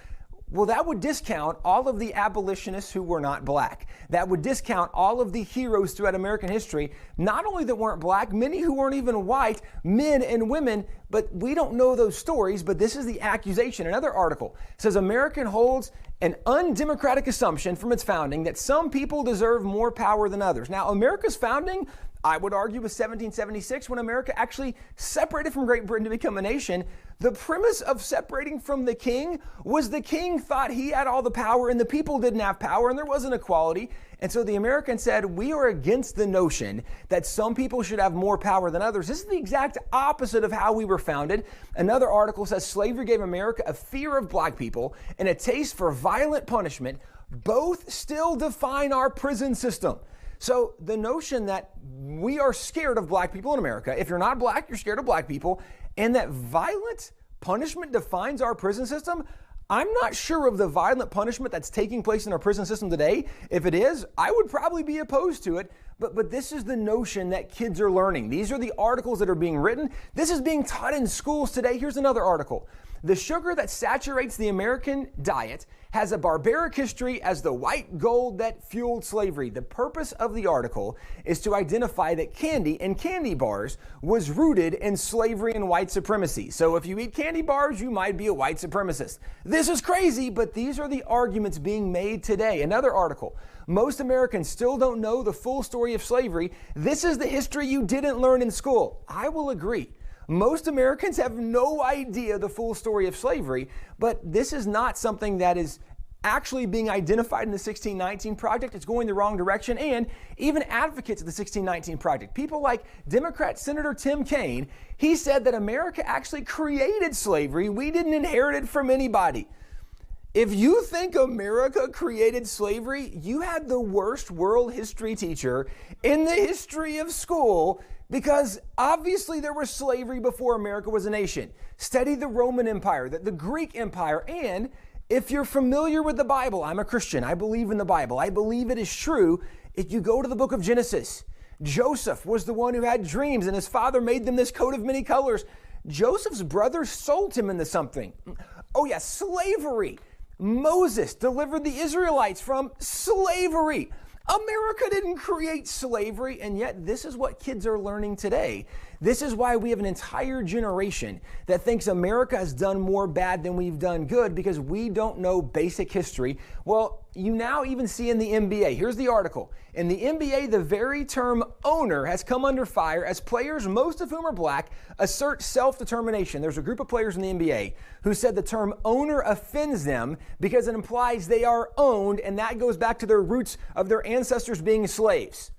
well, that would discount all of the abolitionists who were not Black. That would discount all of the heroes throughout American history, not only that weren't Black, many who weren't even white, men and women, but we don't know those stories, but this is the accusation. Another article says America holds an undemocratic assumption from its founding that some people deserve more power than others. Now, America's founding, I would argue, was 1776 when America actually separated from Great Britain to become a nation. The premise of separating from the king was the king thought he had all the power and the people didn't have power and there wasn't equality. And so the Americans said, we are against the notion that some people should have more power than others. This is the exact opposite of how we were founded. Another article says slavery gave America a fear of Black people and a taste for violent punishment. Both still define our prison system. So the notion that we are scared of Black people in America, if you're not Black, you're scared of Black people, and that violent punishment defines our prison system, I'm not sure of the violent punishment that's taking place in our prison system today. If it is, I would probably be opposed to it. But this is the notion that kids are learning. These are the articles that are being written. This is being taught in schools today. Here's another article. The sugar that saturates the American diet has a barbaric history as the white gold that fueled slavery. The purpose of the article is to identify that candy and candy bars was rooted in slavery and white supremacy. So if you eat candy bars, you might be a white supremacist. This is crazy, but these are the arguments being made today. Another article. Most Americans still don't know the full story of slavery. This is the history you didn't learn in school. I will agree. Most Americans have no idea the full story of slavery, but this is not something that is actually being identified in the 1619 Project. It's going the wrong direction, and even advocates of the 1619 Project, people like Democrat Senator Tim Kaine, he said that America actually created slavery. We didn't inherit it from anybody. If you think America created slavery, you had the worst world history teacher in the history of school, because obviously there was slavery before America was a nation. Study the Roman Empire, the Greek Empire, and if you're familiar with the Bible, I'm a Christian, I believe in the Bible, I believe it is true. If you go to the book of Genesis, Joseph was the one who had dreams and his father made them this coat of many colors. Joseph's brothers sold him into something. Oh yeah, slavery. Moses delivered the Israelites from slavery. America didn't create slavery, and yet this is what kids are learning today. This is why we have an entire generation that thinks America has done more bad than we've done good, because we don't know basic history. Well, you now even see in the NBA, here's the article. In the NBA, the very term owner has come under fire as players, most of whom are black, assert self-determination. There's a group of players in the NBA who said the term owner offends them because it implies they are owned, and that goes back to their roots of their ancestors being slaves.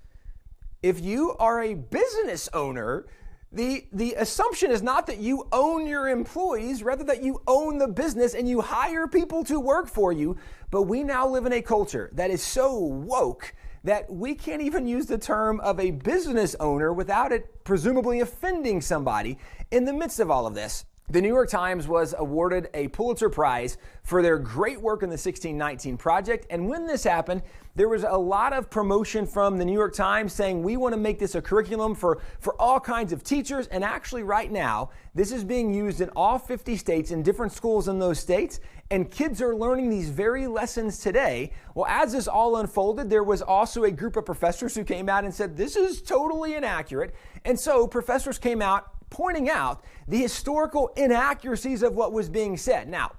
If you are a business owner, the assumption is not that you own your employees, rather that you own the business and you hire people to work for you. But we now live in a culture that is so woke that we can't even use the term of a business owner without it presumably offending somebody in the midst of all of this. The New York Times was awarded a Pulitzer Prize for their great work in the 1619 Project. And when this happened, there was a lot of promotion from the New York Times saying, we want to make this a curriculum for all kinds of teachers. And actually right now, this is being used in all 50 states in different schools in those states. And kids are learning these very lessons today. Well, as this all unfolded, there was also a group of professors who came out and said, this is totally inaccurate. And so professors came out pointing out the historical inaccuracies of what was being said. Now,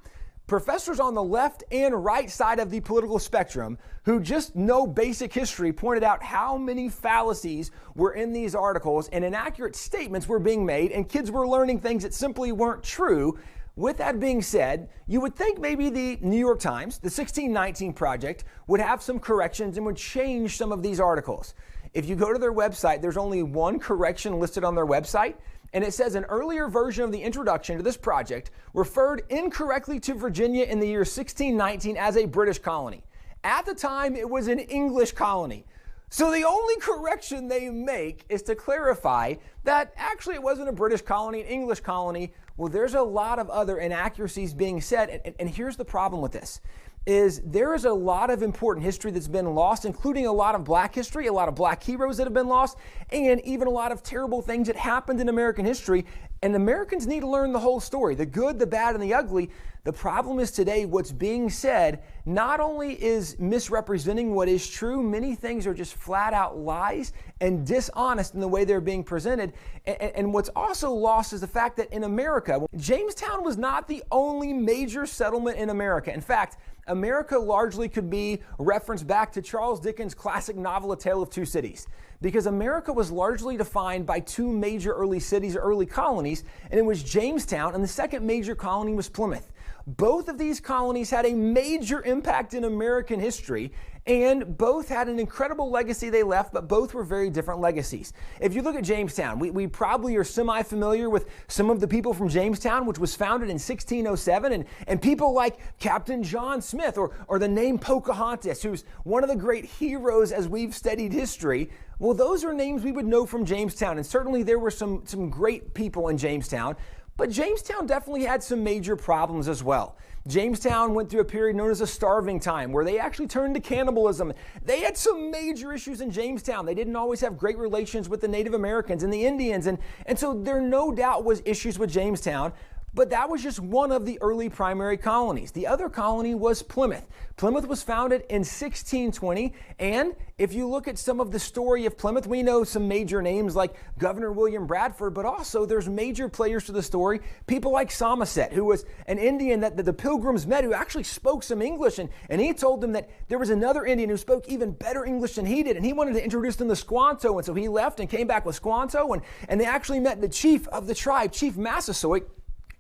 professors on the left and right side of the political spectrum who just know basic history pointed out how many fallacies were in these articles and inaccurate statements were being made, and kids were learning things that simply weren't true. With that being said, you would think maybe the New York Times, the 1619 Project, would have some corrections and would change some of these articles. If you go to their website, there's only one correction listed on their website, and it says an earlier version of the introduction to this project referred incorrectly to Virginia in the year 1619 as a British colony. At the time, it was an English colony. So the only correction they make is to clarify that actually it wasn't a British colony, an English colony. Well, there's a lot of other inaccuracies being said, and here's the problem with this. Is there is a lot of important history that's been lost, including a lot of black history, a lot of black heroes that have been lost, and even a lot of terrible things that happened in American history. And Americans need to learn the whole story, the good, the bad, and the ugly. The problem is today what's being said not only is misrepresenting what is true, many things are just flat out lies and dishonest in the way they're being presented. And what's also lost is the fact that in America, Jamestown was not the only major settlement in America. In fact, America largely could be referenced back to Charles Dickens' classic novel, A Tale of Two Cities, because America was largely defined by two major early cities or early colonies, and it was Jamestown, and the second major colony was Plymouth. Both of these colonies had a major impact in American history, and both had an incredible legacy they left, but both were very different legacies. If you look at Jamestown, we probably are semi-familiar with some of the people from Jamestown, which was founded in 1607, and people like Captain John Smith, or the name Pocahontas, who's one of the great heroes as we've studied history. Well, those are names we would know from Jamestown, and certainly there were some great people in Jamestown. But Jamestown definitely had some major problems as well. Jamestown went through a period known as a starving time where they actually turned to cannibalism. They had some major issues in Jamestown. They didn't always have great relations with the Native Americans and the Indians. And so there no doubt was issues with Jamestown. But that was just one of the early primary colonies. The other colony was Plymouth. Plymouth was founded in 1620, and if you look at some of the story of Plymouth, we know some major names like Governor William Bradford, but also there's major players to the story, people like Somerset, who was an Indian that the Pilgrims met who actually spoke some English, and he told them that there was another Indian who spoke even better English than he did, and he wanted to introduce them to Squanto, and so he left and came back with Squanto, and they actually met the chief of the tribe, Chief Massasoit.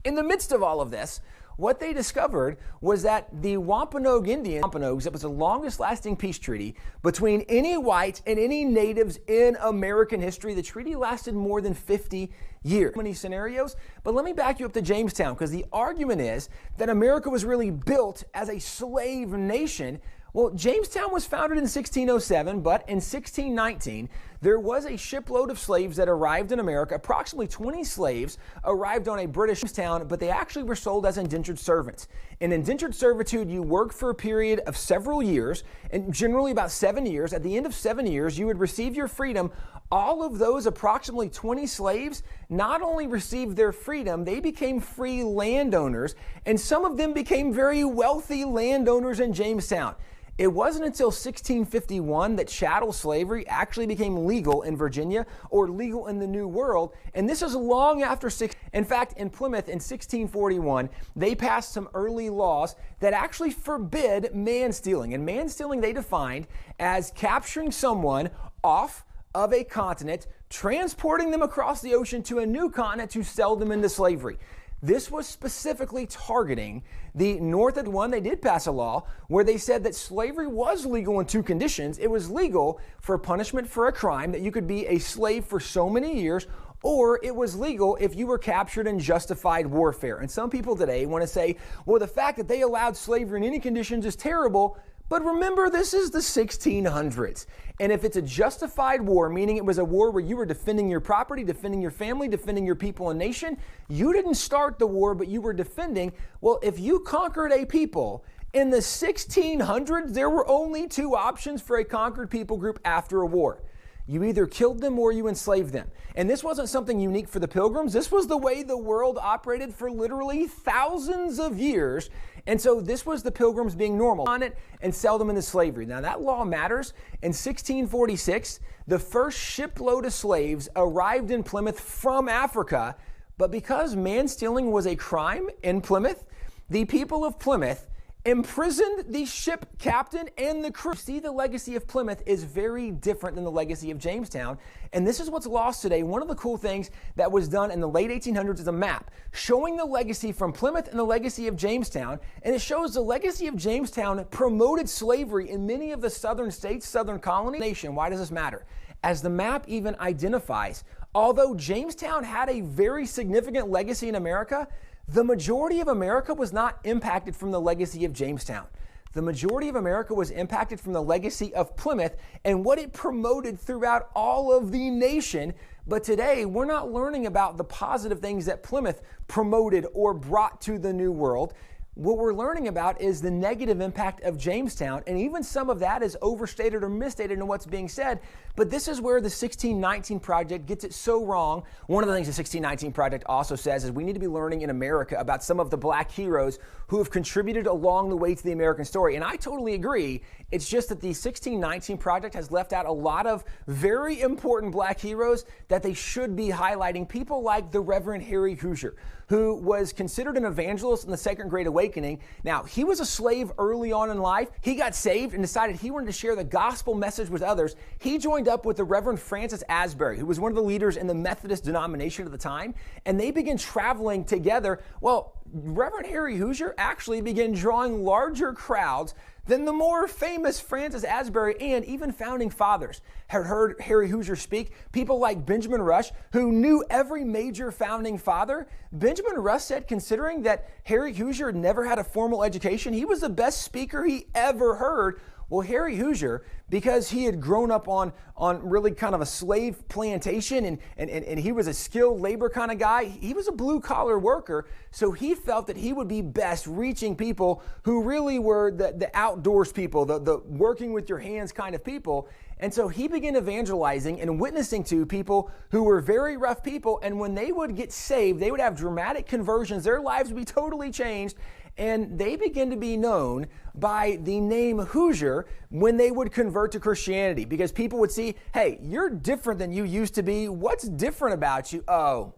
In the midst of all of this, what they discovered was that the Wampanoag Indians, that was the longest lasting peace treaty between any whites and any natives in American history. The treaty lasted more than 50 years. Many scenarios, but let me back you up to Jamestown, because the argument is that America was really built as a slave nation. Well, Jamestown was founded in 1607, but in 1619, there was a shipload of slaves that arrived in America. Approximately 20 slaves arrived on a British town, but they actually were sold as indentured servants. In indentured servitude, you worked for a period of several years, and generally about 7 years. At the end of 7 years, you would receive your freedom. All of those approximately 20 slaves not only received their freedom, they became free landowners, and some of them became very wealthy landowners in Jamestown. It wasn't until 1651 that chattel slavery actually became legal in Virginia, or legal in the New World, and this is long after In fact, in Plymouth in 1641, they passed some early laws that actually forbid man-stealing. And man-stealing they defined as capturing someone off of a continent, transporting them across the ocean to a new continent to sell them into slavery. This was specifically targeting the North. At one, they did pass a law where they said that slavery was legal on two conditions. It was legal for punishment for a crime, that you could be a slave for so many years, or it was legal if you were captured in justified warfare. And some people today want to say, well, the fact that they allowed slavery in any conditions is terrible. But remember, this is the 1600s. And if it's a justified war, meaning it was a war where you were defending your property, defending your family, defending your people and nation, you didn't start the war, but you were defending. Well, if you conquered a people in the 1600s, there were only two options for a conquered people group after a war. You either killed them or you enslaved them. And this wasn't something unique for the Pilgrims. This was the way the world operated for literally thousands of years. And so this was the Pilgrims being normal on it and sell them into slavery. Now that law matters. In 1646, the first shipload of slaves arrived in Plymouth from Africa. But because man-stealing was a crime in Plymouth, the people of Plymouth imprisoned the ship captain and the crew. See, the legacy of Plymouth is very different than the legacy of Jamestown, and this is what's lost today. One of the cool things that was done in the late 1800s is a map showing the legacy from Plymouth and the legacy of Jamestown, and it shows the legacy of Jamestown promoted slavery in many of the southern states, southern colonies. Nation. Why does this matter? As the map even identifies, although Jamestown had a very significant legacy in America, the majority of America was not impacted from the legacy of Jamestown. The majority of America was impacted from the legacy of Plymouth and what it promoted throughout all of the nation. But today, we're not learning about the positive things that Plymouth promoted or brought to the New World. What we're learning about is the negative impact of Jamestown, and even some of that is overstated or misstated in what's being said. But this is where the 1619 Project gets it so wrong. One of the things the 1619 Project also says is we need to be learning in America about some of the black heroes who have contributed along the way to the American story. And I totally agree. It's just that the 1619 Project has left out a lot of very important black heroes that they should be highlighting. People like the Reverend Harry Hoosier, who was considered an evangelist in the Second Great Awakening. Now, he was a slave early on in life. He got saved and decided he wanted to share the gospel message with others. He joined up with the Reverend Francis Asbury, who was one of the leaders in the Methodist denomination at the time, and they began traveling together. Well, Reverend Harry Hoosier actually began drawing larger crowds than the more famous Francis Asbury and even founding fathers had heard Harry Hoosier speak. People like Benjamin Rush, who knew every major founding father. Benjamin Rush said, considering that Harry Hoosier never had a formal education, he was the best speaker he ever heard. Well, Harry Hoosier, because he had grown up on really kind of a slave plantation and he was a skilled labor kind of guy, he was a blue-collar worker, so he felt that he would be best reaching people who really were the outdoors people, the working with your hands kind of people. And so he began evangelizing and witnessing to people who were very rough people, and when they would get saved, they would have dramatic conversions, their lives would be totally changed, and they began to be known by the name Hoosier when they would convert to Christianity, because people would see, hey, you're different than you used to be. What's different about you? Oh,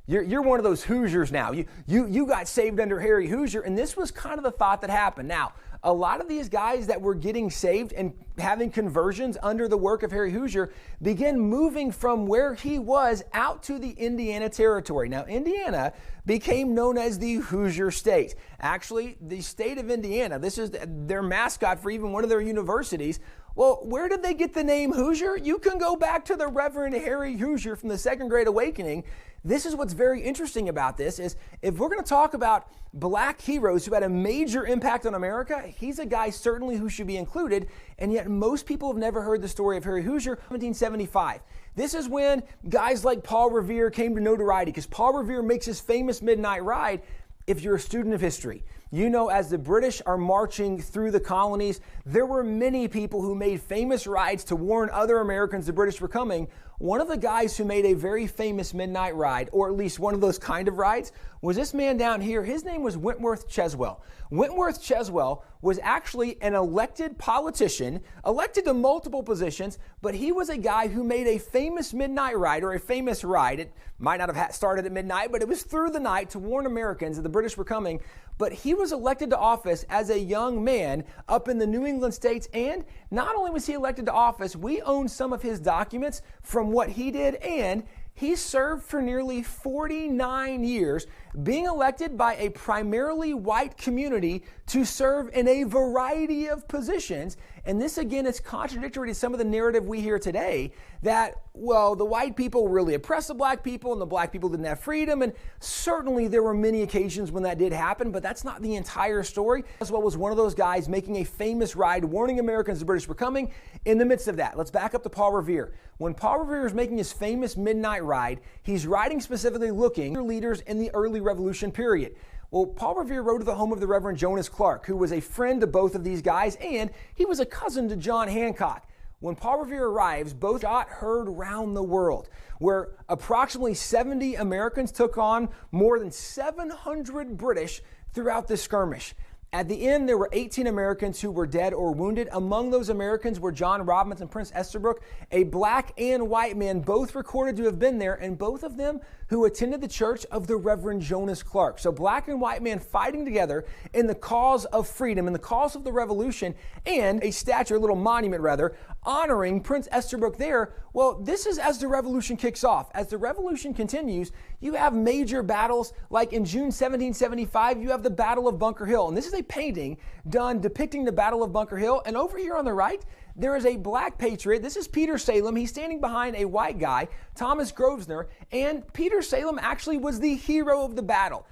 you're one of those Hoosiers now. You got saved under Harry Hoosier, and this was kind of the thought that happened. Now, a lot of these guys that were getting saved and having conversions under the work of Harry Hoosier began moving from where he was out to the Indiana territory. Now, Indiana became known as the Hoosier State. Actually, the state of Indiana, this is their mascot for even one of their universities. Well, where did they get the name Hoosier? You can go back to the Reverend Harry Hoosier from the Second Great Awakening. This is what's very interesting about this is if we're going to talk about black heroes who had a major impact on America, he's a guy certainly who should be included, and yet most people have never heard the story of Harry Hoosier. 1775. This is when guys like Paul Revere came to notoriety, because Paul Revere makes his famous midnight ride. If you're a student of history, you know as the British are marching through the colonies, there were many people who made famous rides to warn other Americans the British were coming. One of the guys who made a very famous midnight ride, or at least one of those kind of rides, was this man down here. His name was Wentworth Cheswell. Wentworth Cheswell was actually an elected politician, elected to multiple positions, but he was a guy who made a famous midnight ride, or a famous ride. It might not have started at midnight, but it was through the night to warn Americans that the British were coming. But he was elected to office as a young man up in the New England states, and not only was he elected to office, we own some of his documents from what he did, and he served for nearly 49 years, being elected by a primarily white community to serve in a variety of positions. And this, again, is contradictory to some of the narrative we hear today that, well, the white people really oppressed the black people and the black people didn't have freedom. And certainly there were many occasions when that did happen, but that's not the entire story. Cheswell was one of those guys making a famous ride, warning Americans the British were coming. In the midst of that, let's back up to Paul Revere. When Paul Revere is making his famous midnight ride, he's riding specifically looking for leaders in the early Revolution period. Well, Paul Revere rode to the home of the Reverend Jonas Clark, who was a friend to both of these guys, and he was a cousin to John Hancock. When Paul Revere arrives, both got heard round the world, where approximately 70 Americans took on more than 700 British throughout this skirmish. At the end, there were 18 Americans who were dead or wounded. Among those Americans were John Robbins and Prince Estabrook, a black and white man, both recorded to have been there, and both of them who attended the church of the Reverend Jonas Clark. So black and white men fighting together in the cause of freedom, in the cause of the revolution, and a statue, a little monument rather, honoring Prince Estabrook there. Well, this is as the revolution kicks off. As the revolution continues, you have major battles, like in June 1775, you have the Battle of Bunker Hill. And this is a painting done depicting the Battle of Bunker Hill. And over here on the right, there is a black patriot. This is Peter Salem. He's standing behind a white guy, Thomas Grosvenor. And Peter Salem actually was the hero of the battle.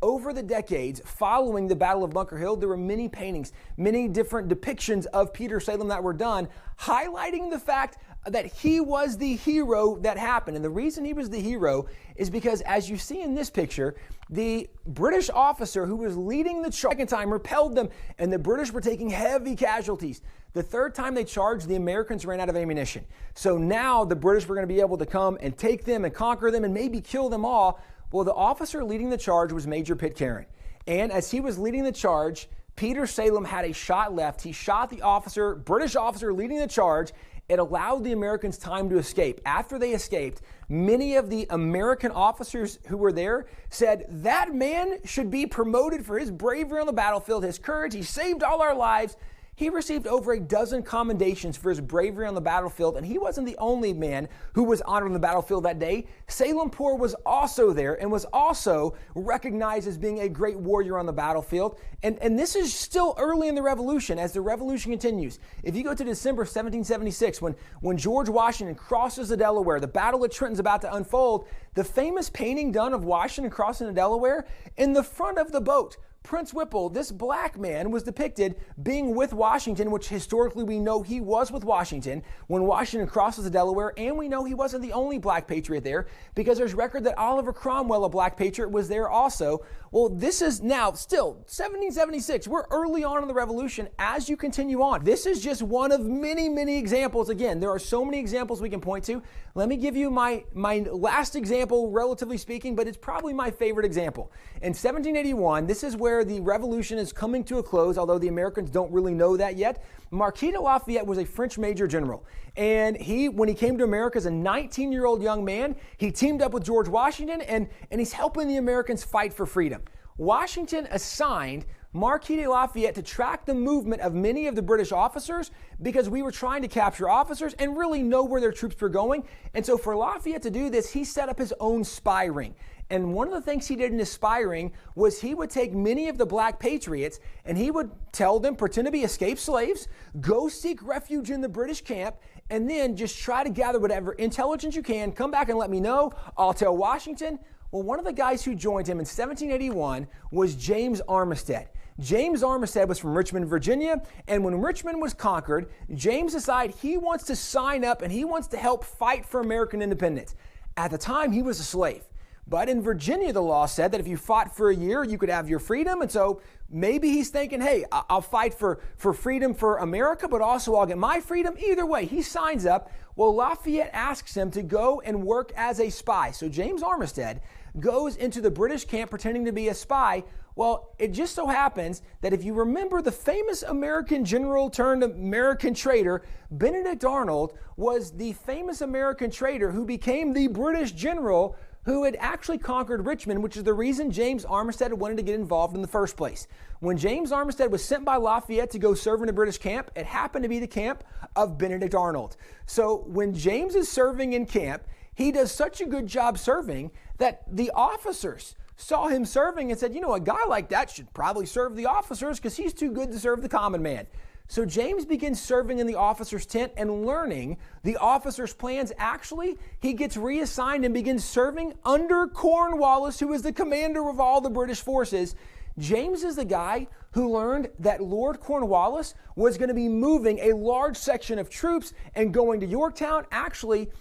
Over the decades following the Battle of Bunker Hill, there were many paintings, many different depictions of Peter Salem that were done, highlighting the fact that he was the hero that happened. And the reason he was the hero is because, as you see in this picture, the British officer who was leading the charge, second time, repelled them, and the British were taking heavy casualties. The third time they charged, the Americans ran out of ammunition. So now the British were going to be able to come and take them and conquer them and maybe kill them all. Well, the officer leading the charge was Major Pitcairn. And as he was leading the charge, Peter Salem had a shot left. He shot the officer, British officer leading the charge. It allowed the Americans time to escape. After they escaped, many of the American officers who were there said, that man should be promoted for his bravery on the battlefield, his courage. He saved all our lives. He received over a dozen commendations for his bravery on the battlefield, and he wasn't the only man who was honored on the battlefield that day. Salem Poor was also there and was also recognized as being a great warrior on the battlefield. And this is still early in the Revolution as the Revolution continues. If you go to December 1776, when George Washington crosses the Delaware, the Battle of Trenton's about to unfold, the famous painting done of Washington crossing the Delaware, in the front of the boat, Prince Whipple, this black man, was depicted being with Washington, which historically we know he was with Washington when Washington crosses the Delaware, and we know he wasn't the only black patriot there because there's record that Oliver Cromwell, a black patriot, was there also. Well, this is now still 1776. We're early on in the Revolution as you continue on. This is just one of many, many examples. Again, there are so many examples we can point to. Let me give you my last example, relatively speaking, but it's probably my favorite example. In 1781, this is where the Revolution is coming to a close, although the Americans don't really know that yet. Marquis de Lafayette was a French major general, and when he came to America as a 19-year-old young man, he teamed up with George Washington, and he's helping the Americans fight for freedom. Washington assigned Marquis de Lafayette to track the movement of many of the British officers because we were trying to capture officers and really know where their troops were going. And so for Lafayette to do this, he set up his own spy ring. And one of the things he did in his spy ring was he would take many of the black patriots and he would tell them, pretend to be escaped slaves, go seek refuge in the British camp, and then just try to gather whatever intelligence you can, come back and let me know. I'll tell Washington. Well, one of the guys who joined him in 1781 was James Armistead. James Armistead was from Richmond, Virginia, and when Richmond was conquered, James decided he wants to sign up and he wants to help fight for American independence. At the time, he was a slave. But in Virginia, the law said that if you fought for a year, you could have your freedom. And so maybe he's thinking, hey, I'll fight for freedom for America, but also I'll get my freedom. Either way, he signs up. Well, Lafayette asks him to go and work as a spy. So James Armistead goes into the British camp pretending to be a spy. Well, it just so happens that if you remember the famous American general turned American traitor, Benedict Arnold was the famous American traitor who became the British general who had actually conquered Richmond, which is the reason James Armistead wanted to get involved in the first place. When James Armistead was sent by Lafayette to go serve in a British camp, it happened to be the camp of Benedict Arnold. So when James is serving in camp, he does such a good job serving that the officers saw him serving and said, you know, a guy like that should probably serve the officers because he's too good to serve the common man. So James begins serving in the officer's tent and learning the officer's plans. Actually, he gets reassigned and begins serving under Cornwallis, who is the commander of all the British forces. James is the guy who learned that Lord Cornwallis was going to be moving a large section of troops and going to Yorktown. Actually,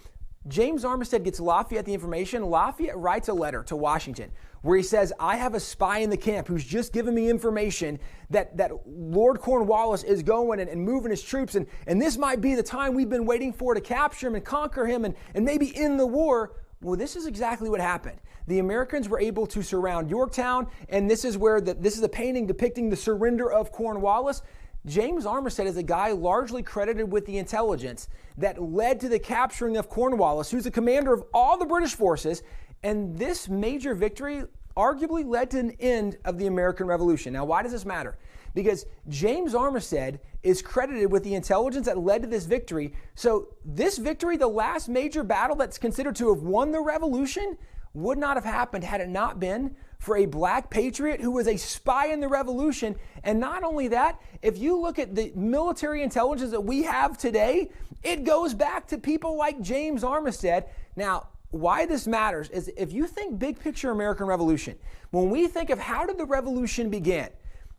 James Armistead gets Lafayette the information. Lafayette writes a letter to Washington where he says, I have a spy in the camp who's just given me information that Lord Cornwallis is going and moving his troops, and this might be the time we've been waiting for to capture him and conquer him and maybe end the war. Well, this is exactly what happened. The Americans were able to surround Yorktown, and this is where this is a painting depicting the surrender of Cornwallis. James Armistead is a guy largely credited with the intelligence that led to the capturing of Cornwallis, who's the commander of all the British forces, and this major victory arguably led to an end of the American Revolution. Now, why does this matter? Because James Armistead is credited with the intelligence that led to this victory. So this victory, the last major battle that's considered to have won the Revolution, would not have happened had it not been for a black patriot who was a spy in the Revolution. And not only that, if you look at the military intelligence that we have today, it goes back to people like James Armistead. Now, why this matters is if you think big picture American Revolution, when we think of how did the Revolution begin,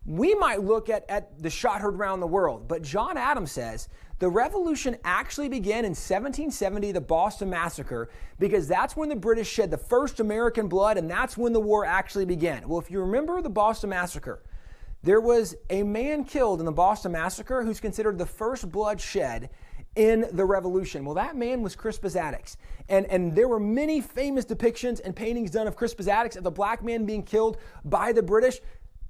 we might look at the shot heard around the world. But John Adams says the Revolution actually began in 1770, the Boston Massacre, because that's when the British shed the first American blood, and that's when the war actually began. Well, if you remember the Boston Massacre, there was a man killed in the Boston Massacre who's considered the first blood shed in the Revolution. Well, that man was Crispus Attucks. And there were many famous depictions and paintings done of Crispus Attucks, of the black man being killed by the British.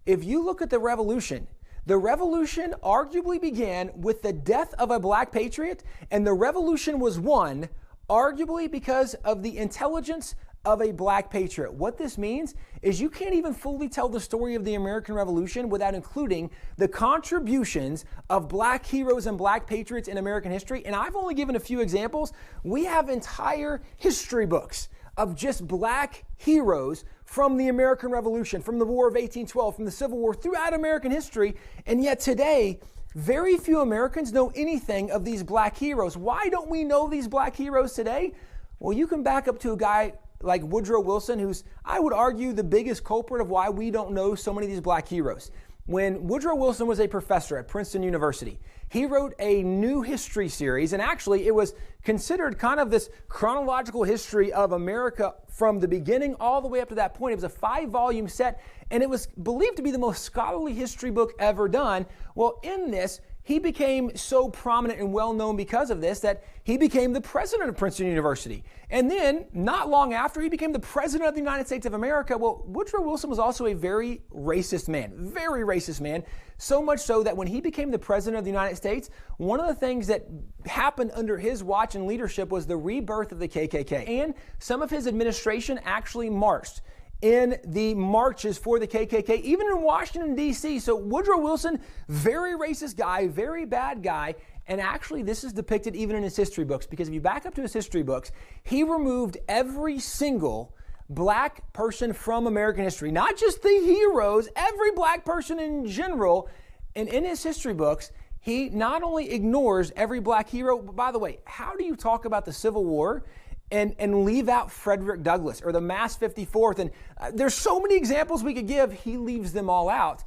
If you look at the Revolution arguably began with the death of a black patriot, and the Revolution was won arguably because of the intelligence of a black patriot. What this means is you can't even fully tell the story of the American Revolution without including the contributions of black heroes and black patriots in American history. And I've only given a few examples. We have entire history books of just black heroes from the American Revolution, from the War of 1812, from the Civil War, throughout American history. And yet today, very few Americans know anything of these black heroes. Why don't we know these black heroes today? Well, you can back up to a guy like Woodrow Wilson, who's, I would argue, the biggest culprit of why we don't know so many of these black heroes. When Woodrow Wilson was a professor at Princeton University, he wrote a new history series, and actually it was considered kind of this chronological history of America from the beginning all the way up to that point. It was a 5-volume set, and it was believed to be the most scholarly history book ever done. Well, in this, he became so prominent and well known because of this that he became the president of Princeton University. And then, not long after, he became the president of the United States of America. Well, Woodrow Wilson was also a very racist man, so much so that when he became the president of the United States, one of the things that happened under his watch and leadership was the rebirth of the KKK. And some of his administration actually marched in the marches for the KKK, even in Washington, D.C. So Woodrow Wilson, very racist guy, very bad guy. And actually, this is depicted even in his history books, because if you back up to his history books, he removed every single black person from American history, not just the heroes, every black person in general. And in his history books, he not only ignores every black hero, but by the way, how do you talk about the Civil War and leave out Frederick Douglass or the Mass 54th? And there's so many examples we could give. He leaves them all out.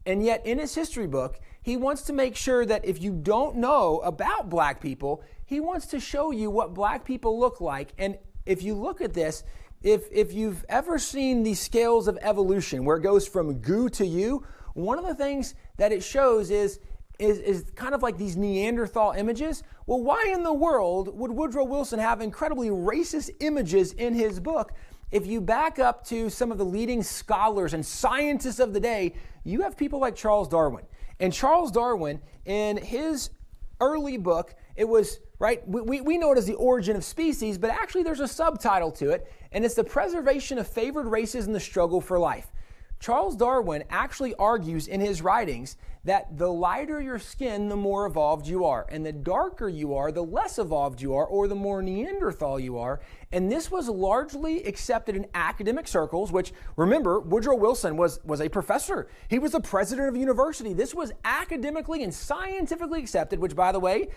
And yet in his history book, he wants to make sure that if you don't know about black people, he wants to show you what black people look like. And if you look at this, if you've ever seen the scales of evolution where it goes from goo to you, one of the things that it shows is kind of like these Neanderthal images. Well, why in the world would Woodrow Wilson have incredibly racist images in his book? If you back up to some of the leading scholars and scientists of the day, you have people like Charles Darwin. And Charles Darwin, in his early book, it was, right, we know it as The Origin of Species, but actually there's a subtitle to it, and it's The Preservation of Favored Races and the Struggle for Life. Charles Darwin actually argues in his writings that the lighter your skin, the more evolved you are. And the darker you are, the less evolved you are, or the more Neanderthal you are. And this was largely accepted in academic circles, which, remember, Woodrow Wilson was a professor. He was the president of a university. This was academically and scientifically accepted, which, by the way,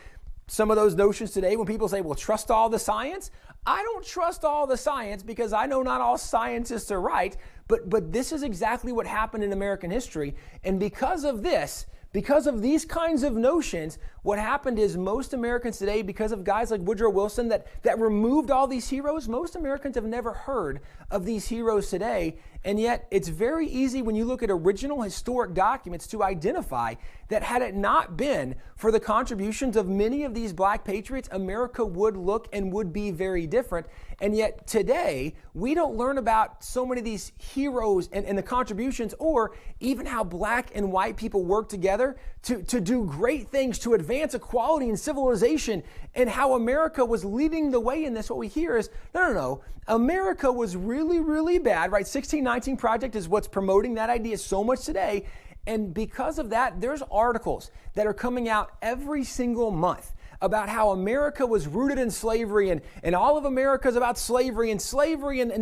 some of those notions today, when people say, well, trust all the science, I don't trust all the science because I know not all scientists are right, but this is exactly what happened in American history. And because of this, because of these kinds of notions, what happened is most Americans today, because of guys like Woodrow Wilson that removed all these heroes, most Americans have never heard of these heroes today. And yet it's very easy when you look at original historic documents to identify that had it not been for the contributions of many of these black patriots, America would look and would be very different. And yet today, we don't learn about so many of these heroes and the contributions, or even how black and white people work together to do great things to advance equality and civilization, and how America was leading the way in this. What we hear is, no, America was really, really bad, right? 1619 Project is what's promoting that idea so much today. And because of that, there's articles that are coming out every single month about how America was rooted in slavery, and all of America is about slavery, and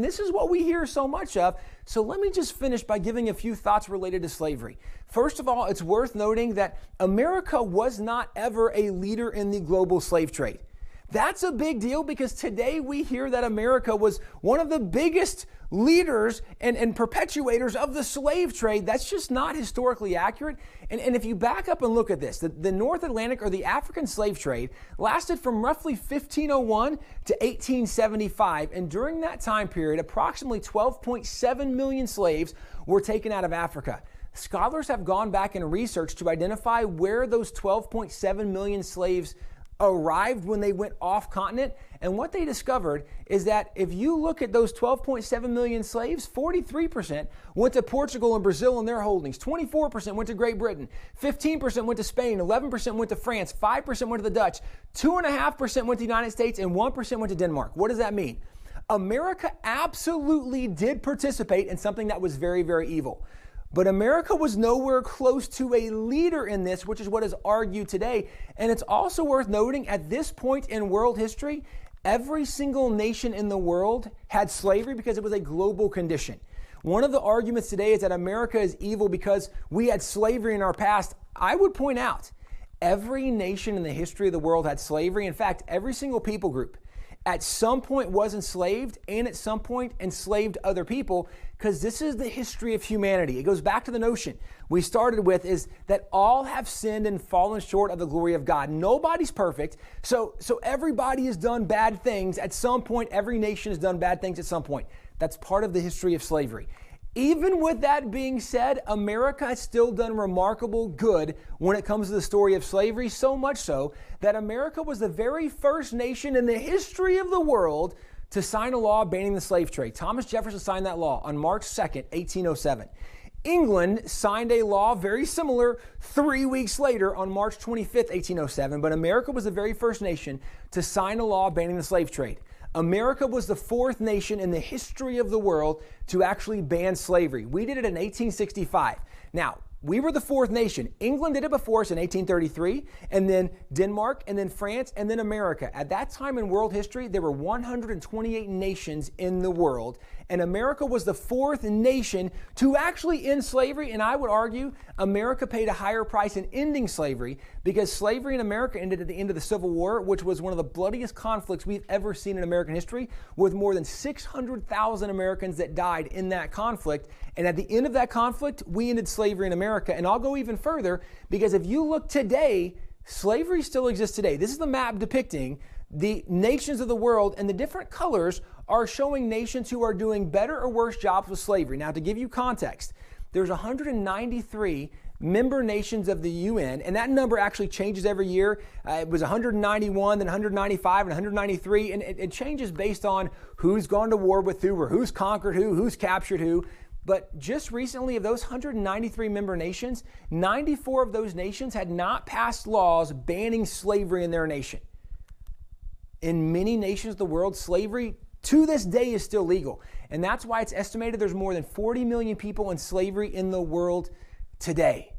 this is what we hear so much of. So let me just finish by giving a few thoughts related to slavery. First of all, it's worth noting that America was not ever a leader in the global slave trade. That's a big deal, because today we hear that America was one of the biggest leaders and perpetuators of the slave trade. That's just not historically accurate. And if you back up and look at this, the North Atlantic, or the African slave trade, lasted from roughly 1501 to 1875. And during that time period, approximately 12.7 million slaves were taken out of Africa. Scholars have gone back and researched to identify where those 12.7 million slaves arrived when they went off continent. And what they discovered is that if you look at those 12.7 million slaves, 43% went to Portugal and Brazil and their holdings, 24% went to Great Britain, 15% went to Spain, 11% went to France, 5% went to the Dutch, 2.5% went to the United States, and 1% went to Denmark. What does that mean? America absolutely did participate in something that was very, very evil. But America was nowhere close to a leader in this, which is what is argued today. And it's also worth noting, at this point in world history, every single nation in the world had slavery because it was a global condition. One of the arguments today is that America is evil because we had slavery in our past. I would point out, Every nation in the history of the world had slavery. In fact, every single people group at some point was enslaved, and at some point enslaved other people, because this is the history of humanity. It goes back to the notion we started with, is that all have sinned and fallen short of the glory of God. Nobody's perfect, so everybody has done bad things at some point. Every nation has done bad things at some point. That's part of the history of slavery. Even with that being said, America has still done remarkable good when it comes to the story of slavery, so much so that America was the very first nation in the history of the world to sign a law banning the slave trade. Thomas Jefferson signed that law on March 2nd, 1807. England signed a law very similar 3 weeks later on March 25th, 1807, but America was the very first nation to sign a law banning the slave trade. America was the fourth nation in the history of the world to actually ban slavery. We did it in 1865. Now, we were the fourth nation. England did it before us in 1833, and then Denmark, and then France, and then America. At that time in world history, there were 128 nations in the world, and America was the fourth nation to actually end slavery. And I would argue America paid a higher price in ending slavery, because slavery in America ended at the end of the Civil War, which was one of the bloodiest conflicts we've ever seen in American history, with more than 600,000 Americans that died in that conflict. And at the end of that conflict, we ended slavery in America. And I'll go even further, because if you look today, slavery still exists today. This is the map depicting the nations of the world, and the different colors are showing nations who are doing better or worse jobs with slavery. Now, to give you context, there's 193 member nations of the UN, and that number actually changes every year. It was 191, then 195, and 193, and it changes based on who's gone to war with who, or who's conquered who, who's captured who. But just recently, of those 193 member nations, 94 of those nations had not passed laws banning slavery in their nation. In many nations of the world, slavery to this day is still legal. And that's why it's estimated there's more than 40 million people in slavery in the world today.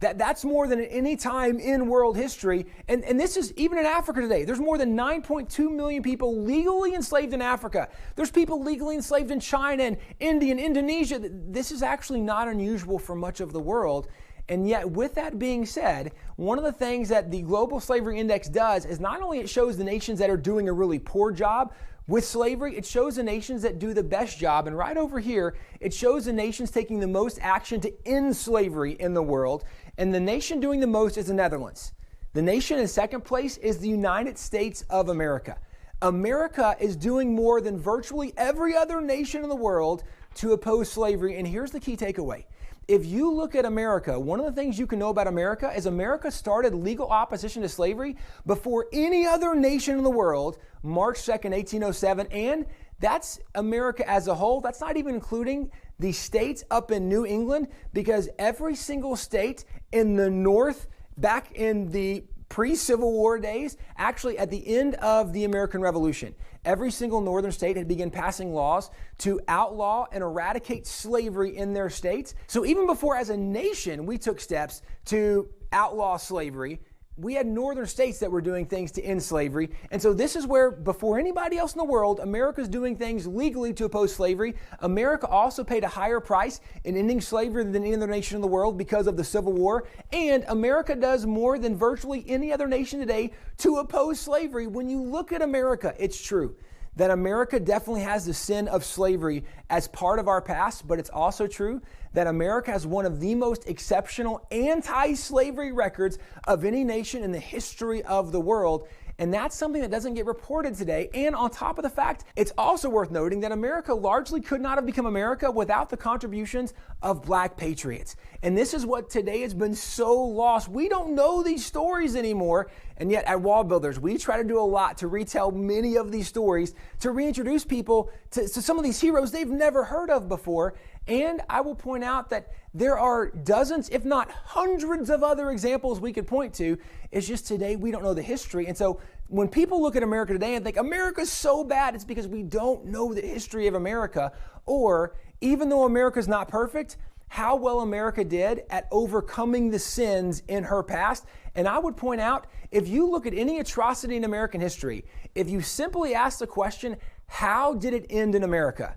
That's more than at any time in world history. And this is even in Africa today. There's more than 9.2 million people legally enslaved in Africa. There's people legally enslaved in China and India and Indonesia. This is actually not unusual for much of the world. And yet, with that being said, one of the things that the Global Slavery Index does is not only it shows the nations that are doing a really poor job with slavery, it shows the nations that do the best job. And right over here, it shows the nations taking the most action to end slavery in the world. And the nation doing the most is the Netherlands. The nation in second place is the United States of America. America is doing more than virtually every other nation in the world to oppose slavery. And here's the key takeaway. If you look at America, one of the things you can know about America is America started legal opposition to slavery before any other nation in the world, March 2nd, 1807, and that's America as a whole. That's not even including the states up in New England, because every single state in the North, back in the pre-Civil War days, actually at the end of the American Revolution, every single northern state had begun passing laws to outlaw and eradicate slavery in their states. So even before, as a nation, we took steps to outlaw slavery, we had northern states that were doing things to end slavery. And so this is where, before anybody else in the world, America's doing things legally to oppose slavery. America also paid a higher price in ending slavery than any other nation in the world because of the Civil War. And America does more than virtually any other nation today to oppose slavery. When you look at America, it's true that America definitely has the sin of slavery as part of our past, but it's also true that America has one of the most exceptional anti-slavery records of any nation in the history of the world. And that's something that doesn't get reported today. And on top of the fact, it's also worth noting that America largely could not have become America without the contributions of black patriots. And this is what today has been so lost. We don't know these stories anymore. And yet at Wall Builders, we try to do a lot to retell many of these stories, to reintroduce people to some of these heroes they've never heard of before. And I will point out that there are dozens, if not hundreds of other examples we could point to. It's just today we don't know the history. And so when people look at America today and think America's so bad, it's because we don't know the history of America. Or even though America's not perfect, how well America did at overcoming the sins in her past. And I would point out, if you look at any atrocity in American history, if you simply ask the question, how did it end in America?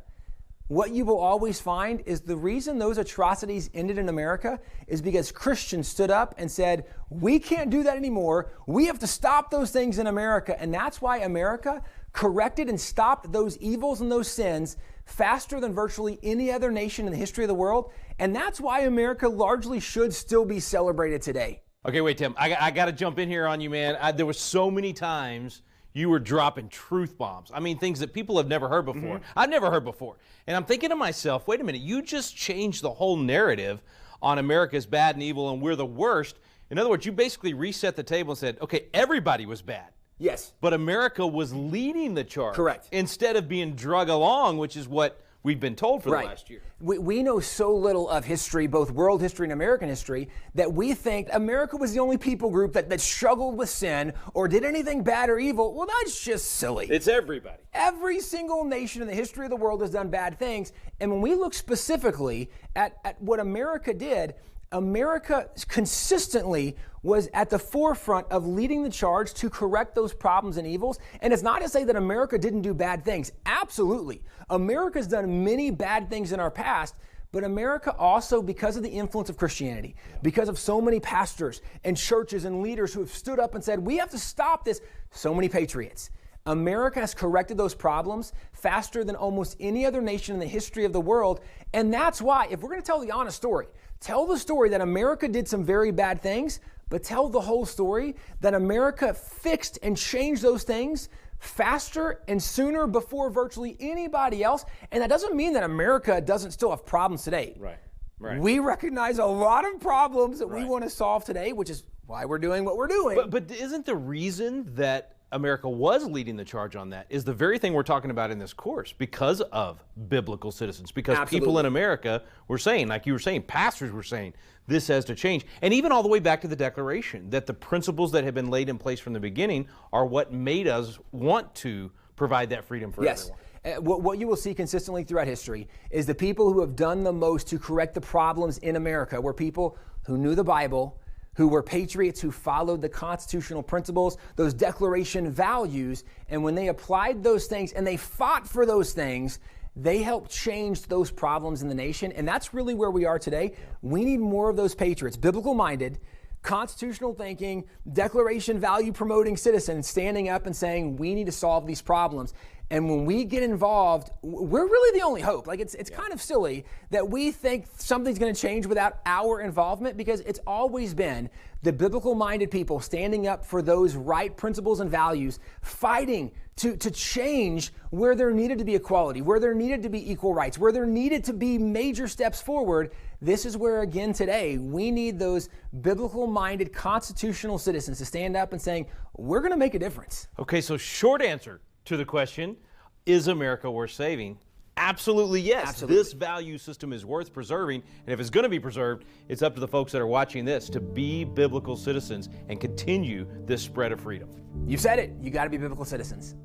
what you will always find is the reason those atrocities ended in America is because Christians stood up and said, we can't do that anymore. We have to stop those things in America. And that's why America corrected and stopped those evils and those sins faster than virtually any other nation in the history of the world. And that's why America largely should still be celebrated today. Okay, wait, Tim. I got to jump in here on you, man. There were so many times you were dropping truth bombs. I mean, things that people have never heard before. I've never heard before. And I'm thinking to myself, wait a minute, you just changed the whole narrative on America's bad and evil and we're the worst. In other words, you basically reset the table and said, okay, everybody was bad. Yes. But America was leading the charge. Correct. Instead of being drug along, which is what we've been told for the last year. We know so little of history, both world history and American history, that we think America was the only people group that struggled with sin or did anything bad or evil. Well, that's just silly. It's everybody. Every single nation in the history of the world has done bad things. And when we look specifically at what America did, America consistently was at the forefront of leading the charge to correct those problems and evils. And it's not to say that America didn't do bad things. Absolutely. America's done many bad things in our past, but America also, because of the influence of Christianity, because of so many pastors and churches and leaders who have stood up and said, we have to stop this, so many patriots. America has corrected those problems faster than almost any other nation in the history of the world. And that's why, if we're going to tell the honest story, tell the story that America did some very bad things, but tell the whole story that America fixed and changed those things faster and sooner before virtually anybody else. And that doesn't mean that America doesn't still have problems today. Right. We recognize a lot of problems that we want to solve today, which is why we're doing what we're doing. But isn't the reason that America was leading the charge on that is the very thing we're talking about in this course, because of biblical citizens, because people in America were saying, like you were saying, pastors were saying, this has to change. And even all the way back to the Declaration, that the principles that have been laid in place from the beginning are what made us want to provide that freedom for everyone. What you will see consistently throughout history is the people who have done the most to correct the problems in America were people who knew the Bible, who were patriots, who followed the constitutional principles, those Declaration values, and when they applied those things and they fought for those things, they helped change those problems in the nation. And that's really where we are today. We need more of those patriots, biblical-minded, constitutional thinking, Declaration value promoting citizens standing up and saying, we need to solve these problems. And when we get involved, we're really the only hope. Like, it's kind of silly that we think something's going to change without our involvement, because it's always been the biblical-minded people standing up for those right principles and values, fighting to change where there needed to be equality, where there needed to be equal rights, where there needed to be major steps forward. This is where, again, today, we need those biblical-minded constitutional citizens to stand up and saying, we're going to make a difference. Okay, so short answer to the question, is America worth saving? Absolutely yes. Absolutely. This value system is worth preserving, and if it's going to be preserved, it's up to the folks that are watching this to be biblical citizens and continue this spread of freedom. You said it. You got to be biblical citizens.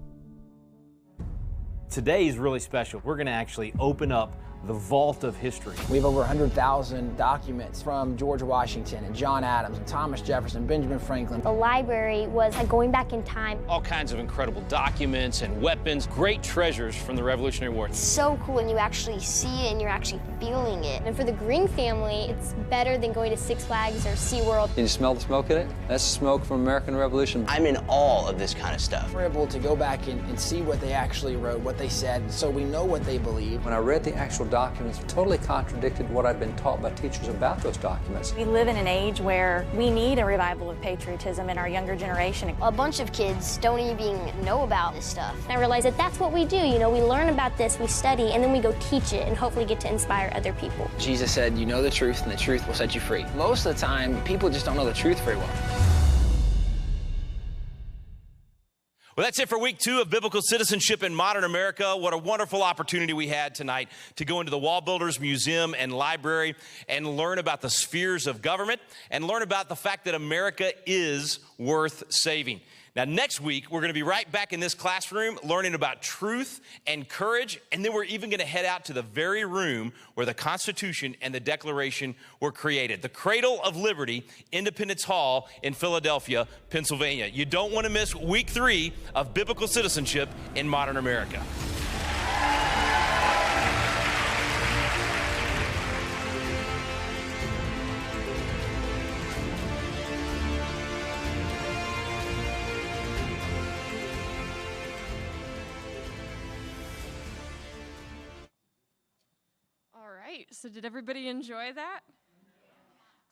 Today is really special. We're going to actually open up the vault of history. We have over 100,000 documents from George Washington and John Adams and Thomas Jefferson, Benjamin Franklin. The library was like going back in time. All kinds of incredible documents and weapons, great treasures from the Revolutionary War. It's so cool when you actually see it and you're actually feeling it. And for the Green family, it's better than going to Six Flags or SeaWorld. Can you smell the smoke in it? That's smoke from American Revolution. I'm in awe of this kind of stuff. We're able to go back and see what they actually wrote, what they said, so we know what they believe. When I read the actual documents, it totally contradicted what I'd been taught by teachers about those documents. We live in an age where we need a revival of patriotism in our younger generation. A bunch of kids don't even know about this stuff. And I realized that that's what we do. You know, we learn about this, we study, and then we go teach it and hopefully get to inspire other people. Jesus said, you know the truth, and the truth will set you free. Most of the time, people just don't know the truth very well. Well, that's it for week 2 of Biblical Citizenship in Modern America. What a wonderful opportunity we had tonight to go into the Wall Builders Museum and Library and learn about the spheres of government and learn about the fact that America is worth saving. Now, next week, we're going to be right back in this classroom learning about truth and courage, and then we're even going to head out to the very room where the Constitution and the Declaration were created, the Cradle of Liberty, Independence Hall in Philadelphia, Pennsylvania. You don't want to miss week 3 of Biblical Citizenship in Modern America. So did everybody enjoy that?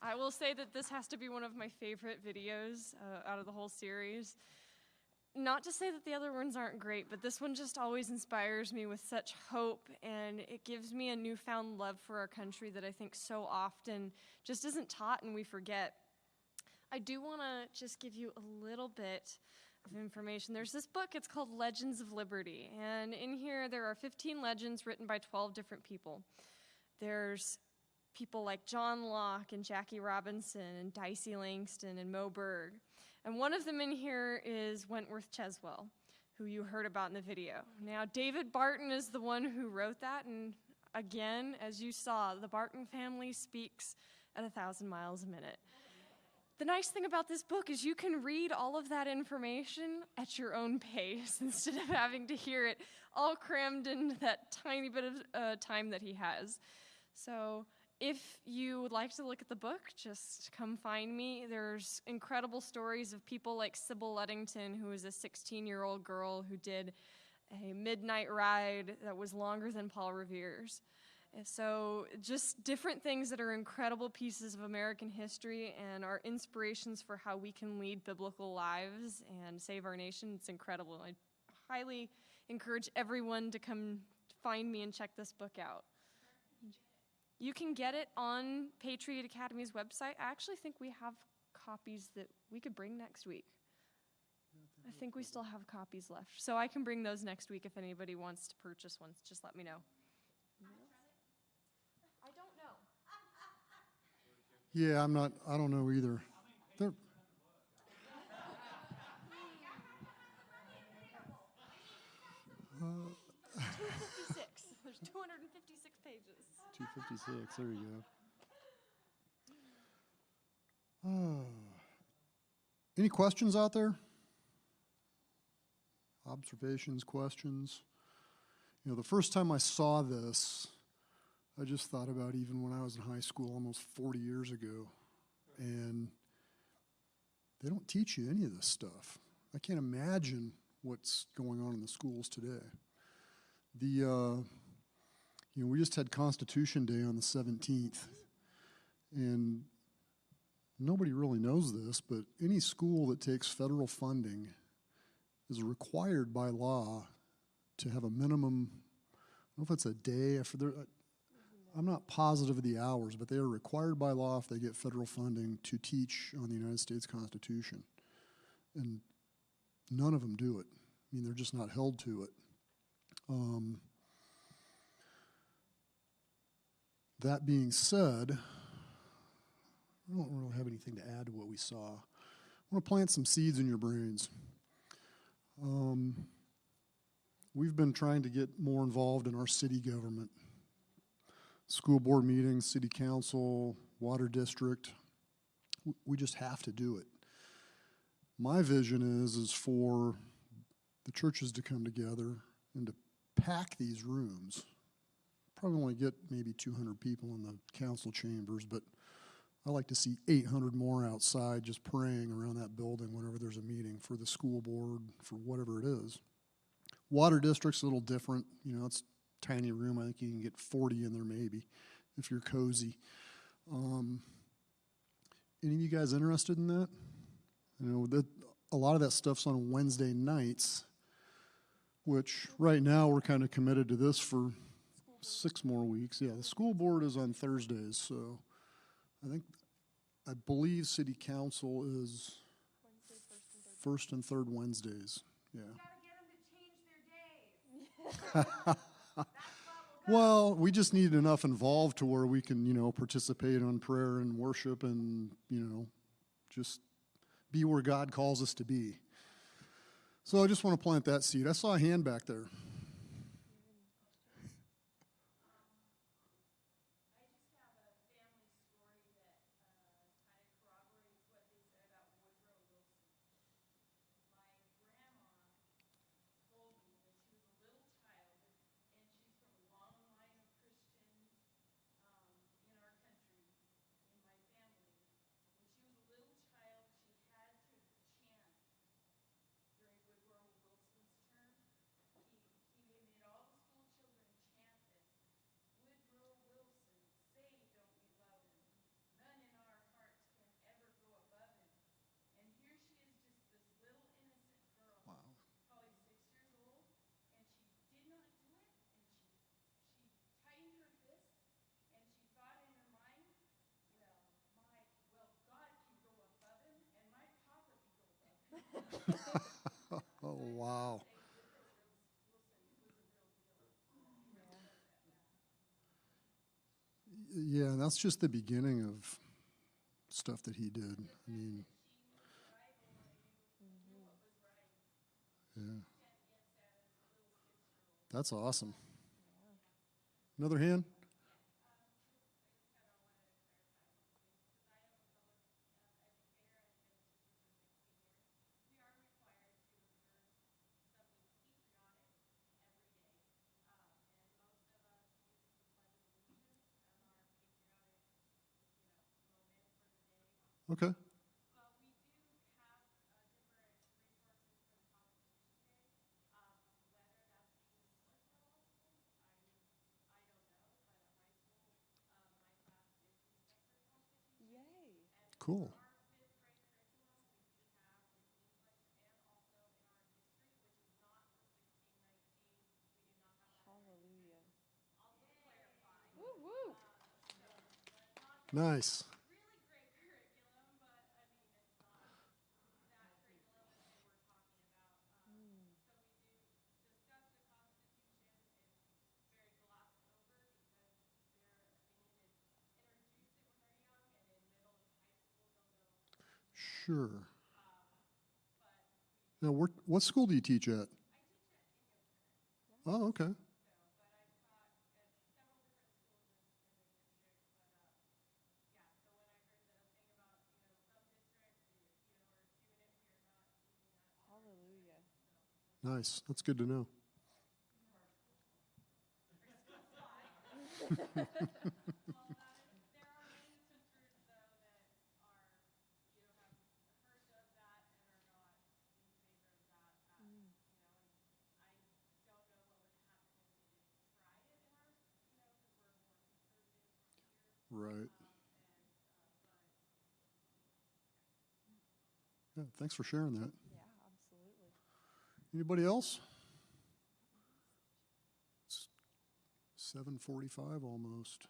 I will say that this has to be one of my favorite videos out of the whole series. Not to say that the other ones aren't great, but this one just always inspires me with such hope, and it gives me a newfound love for our country that I think so often just isn't taught and we forget. I do want to just give you a little bit of information. There's this book, it's called Legends of Liberty, and in here there are 15 legends written by 12 different people. There's people like John Locke and Jackie Robinson and Dicey Langston and Mo Berg. And one of them in here is Wentworth Cheswell, who you heard about in the video. Now, David Barton is the one who wrote that, and again, as you saw, the Barton family speaks at 1,000 miles a minute. The nice thing about this book is you can read all of that information at your own pace instead of having to hear it all crammed into that tiny bit of time that he has. So if you would like to look at the book, just come find me. There's incredible stories of people like Sybil Luddington, who was a 16-year-old girl who did a midnight ride that was longer than Paul Revere's. And so just different things that are incredible pieces of American history and are inspirations for how we can lead biblical lives and save our nation. It's incredible. I highly encourage everyone to come find me and check this book out. You can get it on Patriot Academy's website. I actually think we have copies that we could bring next week. I think we still have copies left. So I can bring those next week if anybody wants to purchase one. Just let me know. I don't know. Yeah, I don't know either. They're, 256. There's 256 pages. 256, there you go. Any questions out there? Observations, questions? You know, the first time I saw this, I just thought about even when I was in high school almost 40 years ago. And they don't teach you any of this stuff. I can't imagine what's going on in the schools today. We just had Constitution Day on the 17th, and nobody really knows this, but any school that takes federal funding is required by law to have a minimum, I don't know if it's a day, I'm not positive of the hours, but they are required by law if they get federal funding to teach on the United States Constitution. And none of them do it. I mean, they're just not held to it. That being said, I don't really have anything to add to what we saw. I want to plant some seeds in your brains. We've been trying to get more involved in our city government. School board meetings, city council, water district. We just have to do it. My vision is for the churches to come together and to pack these rooms. Probably only get maybe 200 people in the council chambers, but I like to see 800 more outside just praying around that building whenever there's a meeting for the school board, for whatever it is. Water district's a little different. You know, it's a tiny room. I think you can get 40 in there maybe if you're cozy. Any of you guys interested in that? You know, a lot of that stuff's on Wednesday nights, which right now we're kind of committed to this for 6 more weeks. Yeah, the school board is on Thursdays, so I believe city council is first and third Wednesdays. Yeah. Well, we just need enough involved to where we can, participate on prayer and worship and, just be where God calls us to be. So I just want to plant that seed. I saw a hand back there. Wow. Yeah, and that's just the beginning of stuff that he did. I mean, yeah. That's awesome. Another hand? Okay. Cool. Hallelujah. Woo woo. Nice. Sure. Now, what school do you teach at? Oh, okay. Hallelujah. Nice. That's good to know. Right. Yeah, thanks for sharing that. Yeah, absolutely. Anybody else? It's 7:45 almost.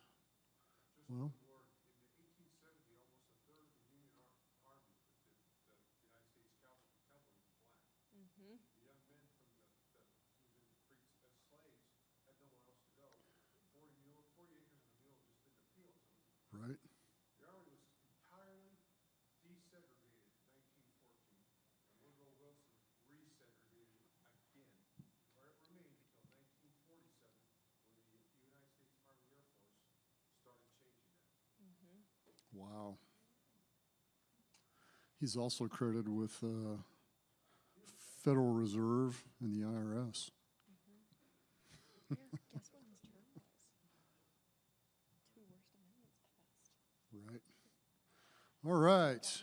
Well, Mm-hmm. The young men from who've been freed as slaves had nowhere else to go. 40 acres and a mule just didn't appeal to them. right. The army was entirely desegregated in 1914, and Woodrow Wilson resegregated it again, where it remained until 1947, when the United States Army Air Force started changing that. Mm-hmm. Wow. He's also credited with Federal Reserve and the IRS. Yeah, guess when his term was? 2 worst amendments passed. Right. All right.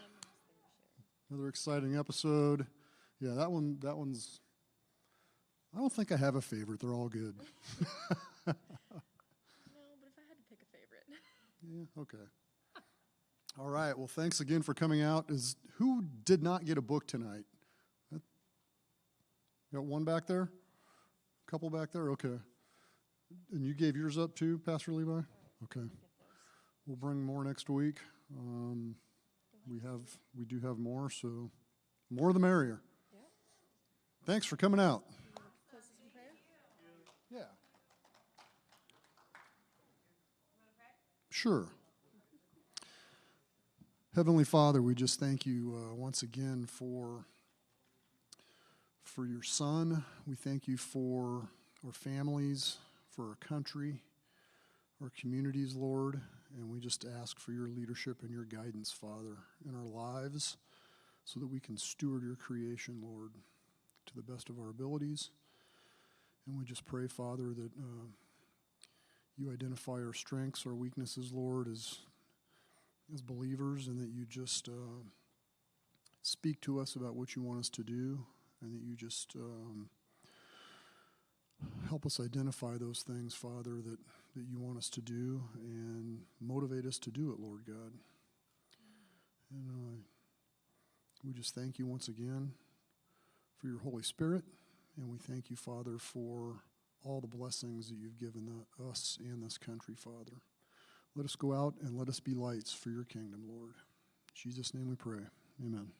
Another exciting episode. Yeah, one's, I don't think I have a favorite. They're all good. No, but if I had to pick a favorite. Yeah, okay. All right. Well, thanks again for coming out. Who did not get a book tonight? Got one back there? A couple back there? Okay. And you gave yours up too, Pastor Levi? Okay. We'll bring more next week. We do have more, so more the merrier. Yep. Thanks for coming out. Close us in prayer? Yeah. Sure. Heavenly Father, we just thank you once again for your Son. We thank you for our families, for our country, our communities, Lord, and we just ask for your leadership and your guidance, Father, in our lives so that we can steward your creation, Lord, to the best of our abilities. And we just pray, Father, that you identify our strengths, our weaknesses, Lord, as believers, and that you just speak to us about what you want us to do, and that you just help us identify those things, Father, that you want us to do, and motivate us to do it, Lord God. And we just thank you once again for your Holy Spirit, and we thank you, Father, for all the blessings that you've given us and this country, Father. Let us go out and let us be lights for your kingdom, Lord. In Jesus' name we pray. Amen.